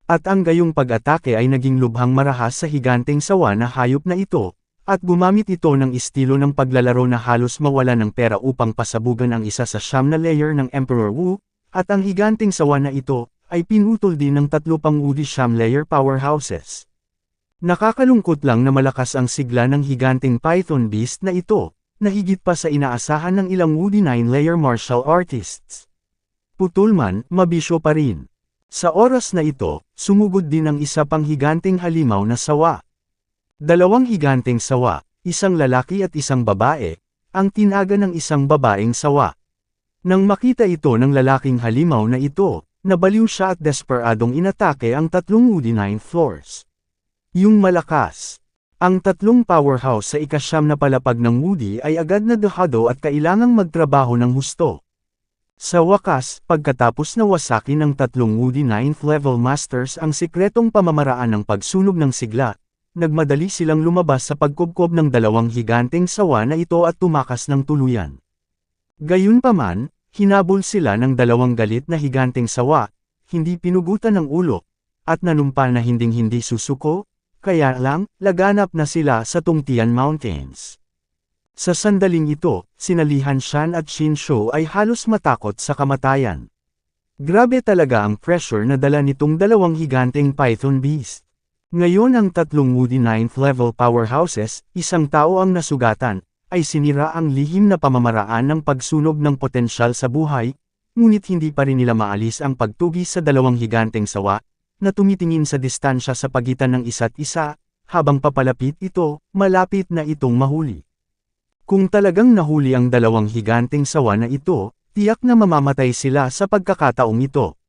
At ang gayong pag-atake ay naging lubhang marahas sa higanteng sawa na hayop na ito, at gumamit ito ng estilo ng paglalaro na halos mawala ng pera upang pasabugan ang isa sa 9 na layer ng Emperor Wu, at ang higanteng sawa na ito, ay pinutol din ng 3 pang Wudi 9 layer powerhouses. Nakakalungkot lang na malakas ang sigla ng higanteng Python Beast na ito, na higit pa sa inaasahan ng ilang Wudi 9 layer martial artists. Putol man, mabisyo pa rin. Sa oras na ito, sumugod din ang isa pang higanteng halimaw na sawa. 2 higanteng sawa, isang lalaki at isang babae, ang tinaga ng isang babaeng sawa. Nang makita ito ng lalaking halimaw na ito, nabaliw siya at desperadong inatake ang 3 Wudi 9 floors. Yung malakas. Ang 3 powerhouse sa ika-9 na palapag ng Wudi ay agad na dehado at kailangang magtrabaho ng husto. Sa wakas, pagkatapos na wasakin ng 3 Wudi 9th level masters ang sikretong pamamaraan ng pagsunog ng sigla, nagmadali silang lumabas sa pagkubkob ng 2 higanteng sawa na ito at tumakas ng tuluyan. Gayunpaman, hinabol sila ng 2 galit na higanteng sawa, hindi pinugutan ng ulo, at nanumpa na hinding-hindi susuko, kaya lang, laganap na sila sa Tungtian Mountains. Sa sandaling ito, sina Li Hanshan at Qin Shou ay halos matakot sa kamatayan. Grabe talaga ang pressure na dala nitong 2 higanteng Python Beast. Ngayon ang 3 Wudi 9th level powerhouses, isang tao ang nasugatan, ay sinira ang lihim na pamamaraan ng pagsunog ng potensyal sa buhay, ngunit hindi pa rin nila maalis ang pagtugi sa 2 higanteng sawa, na tumitingin sa distansya sa pagitan ng isa't isa, habang papalapit ito, malapit na itong mahuli. Kung talagang nahuli ang 2 higanteng sawa na ito, tiyak na mamamatay sila sa pagkakataong ito.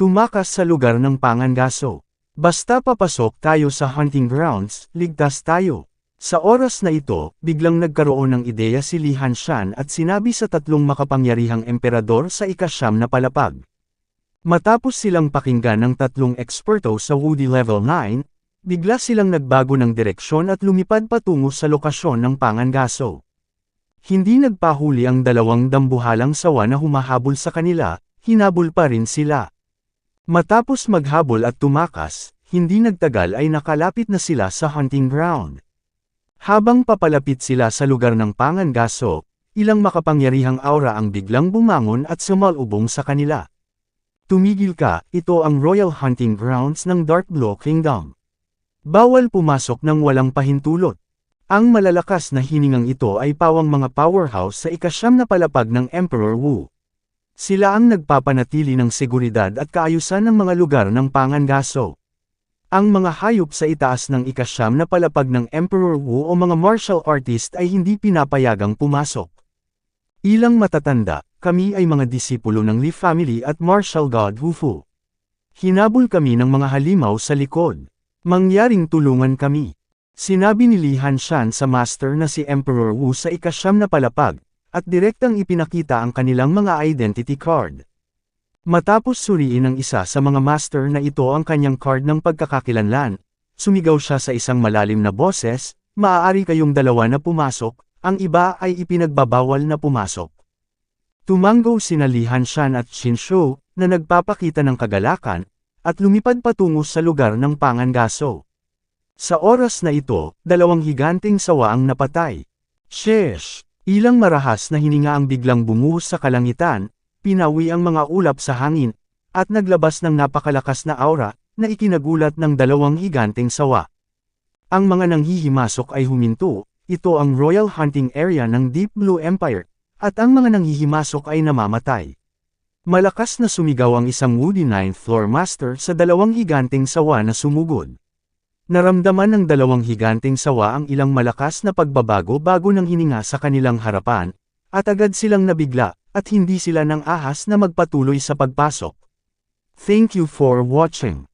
Tumakas sa lugar ng pangangaso. Basta papasok tayo sa hunting grounds, ligtas tayo. Sa oras na ito, biglang nagkaroon ng ideya si Li Hanshan at sinabi sa 3 makapangyarihang emperador sa ika-9 na palapag. Matapos silang pakinggan ng 3 eksperto sa Wudi level 9, bigla silang nagbago ng direksyon at lumipad patungo sa lokasyon ng pangangaso. Hindi nagpahuli ang 2 dambuhalang sawa na humahabol sa kanila, hinabol pa rin sila. Matapos maghabol at tumakas, hindi nagtagal ay nakalapit na sila sa hunting ground. Habang papalapit sila sa lugar ng pangangaso, ilang makapangyarihang aura ang biglang bumangon at sumalubong sa kanila. Tumigil ka, ito ang Royal Hunting Grounds ng Dark Blue Kingdom. Bawal pumasok ng walang pahintulot. Ang malalakas na hiningang ito ay pawang mga powerhouse sa ikasyam na palapag ng Emperor Wu. Sila ang nagpapanatili ng seguridad at kaayusan ng mga lugar ng Pangangaso. Ang mga hayop sa itaas ng ikasyam na palapag ng Emperor Wu o mga martial artist ay hindi pinapayagang pumasok. Ilang matatanda, kami ay mga disipulo ng Li family at martial god Wu Fu. Hinabol kami ng mga halimaw sa likod. Mangyaring tulungan kami. Sinabi ni Li Hanshan sa master na si Emperor Wu sa ikasyam na palapag, at direktang ipinakita ang kanilang mga identity card. Matapos suriin ng isa sa mga master na ito ang kanyang card ng pagkakakilanlan, sumigaw siya sa isang malalim na boses, "Maaari kayong dalawa na pumasok, ang iba ay ipinagbabawal na pumasok." Tumanggo sina Li Hanshan at Qin Shu, na nagpapakita ng kagalakan, at lumipad patungo sa lugar ng Pangangaso. Sa oras na ito, dalawang higanteng sawa ang napatay. Sheesh! Ilang marahas na hininga ang biglang bumuhos sa kalangitan, pinawi ang mga ulap sa hangin, at naglabas ng napakalakas na aura, na ikinagulat ng dalawang higanteng sawa. Ang mga nanghihimasok ay huminto, ito ang Royal Hunting Area ng Deep Blue Empire, at ang mga nanghihimasok ay namamatay. Malakas na sumigaw ang isang Woody 9th Floor Master sa dalawang higanteng sawa na sumugod. Naramdaman ng dalawang higanteng sawa ang ilang malakas na pagbabago bago nang hininga sa kanilang harapan, at agad silang nabigla, at hindi sila nang ahas na magpatuloy sa pagpasok. Thank you for watching.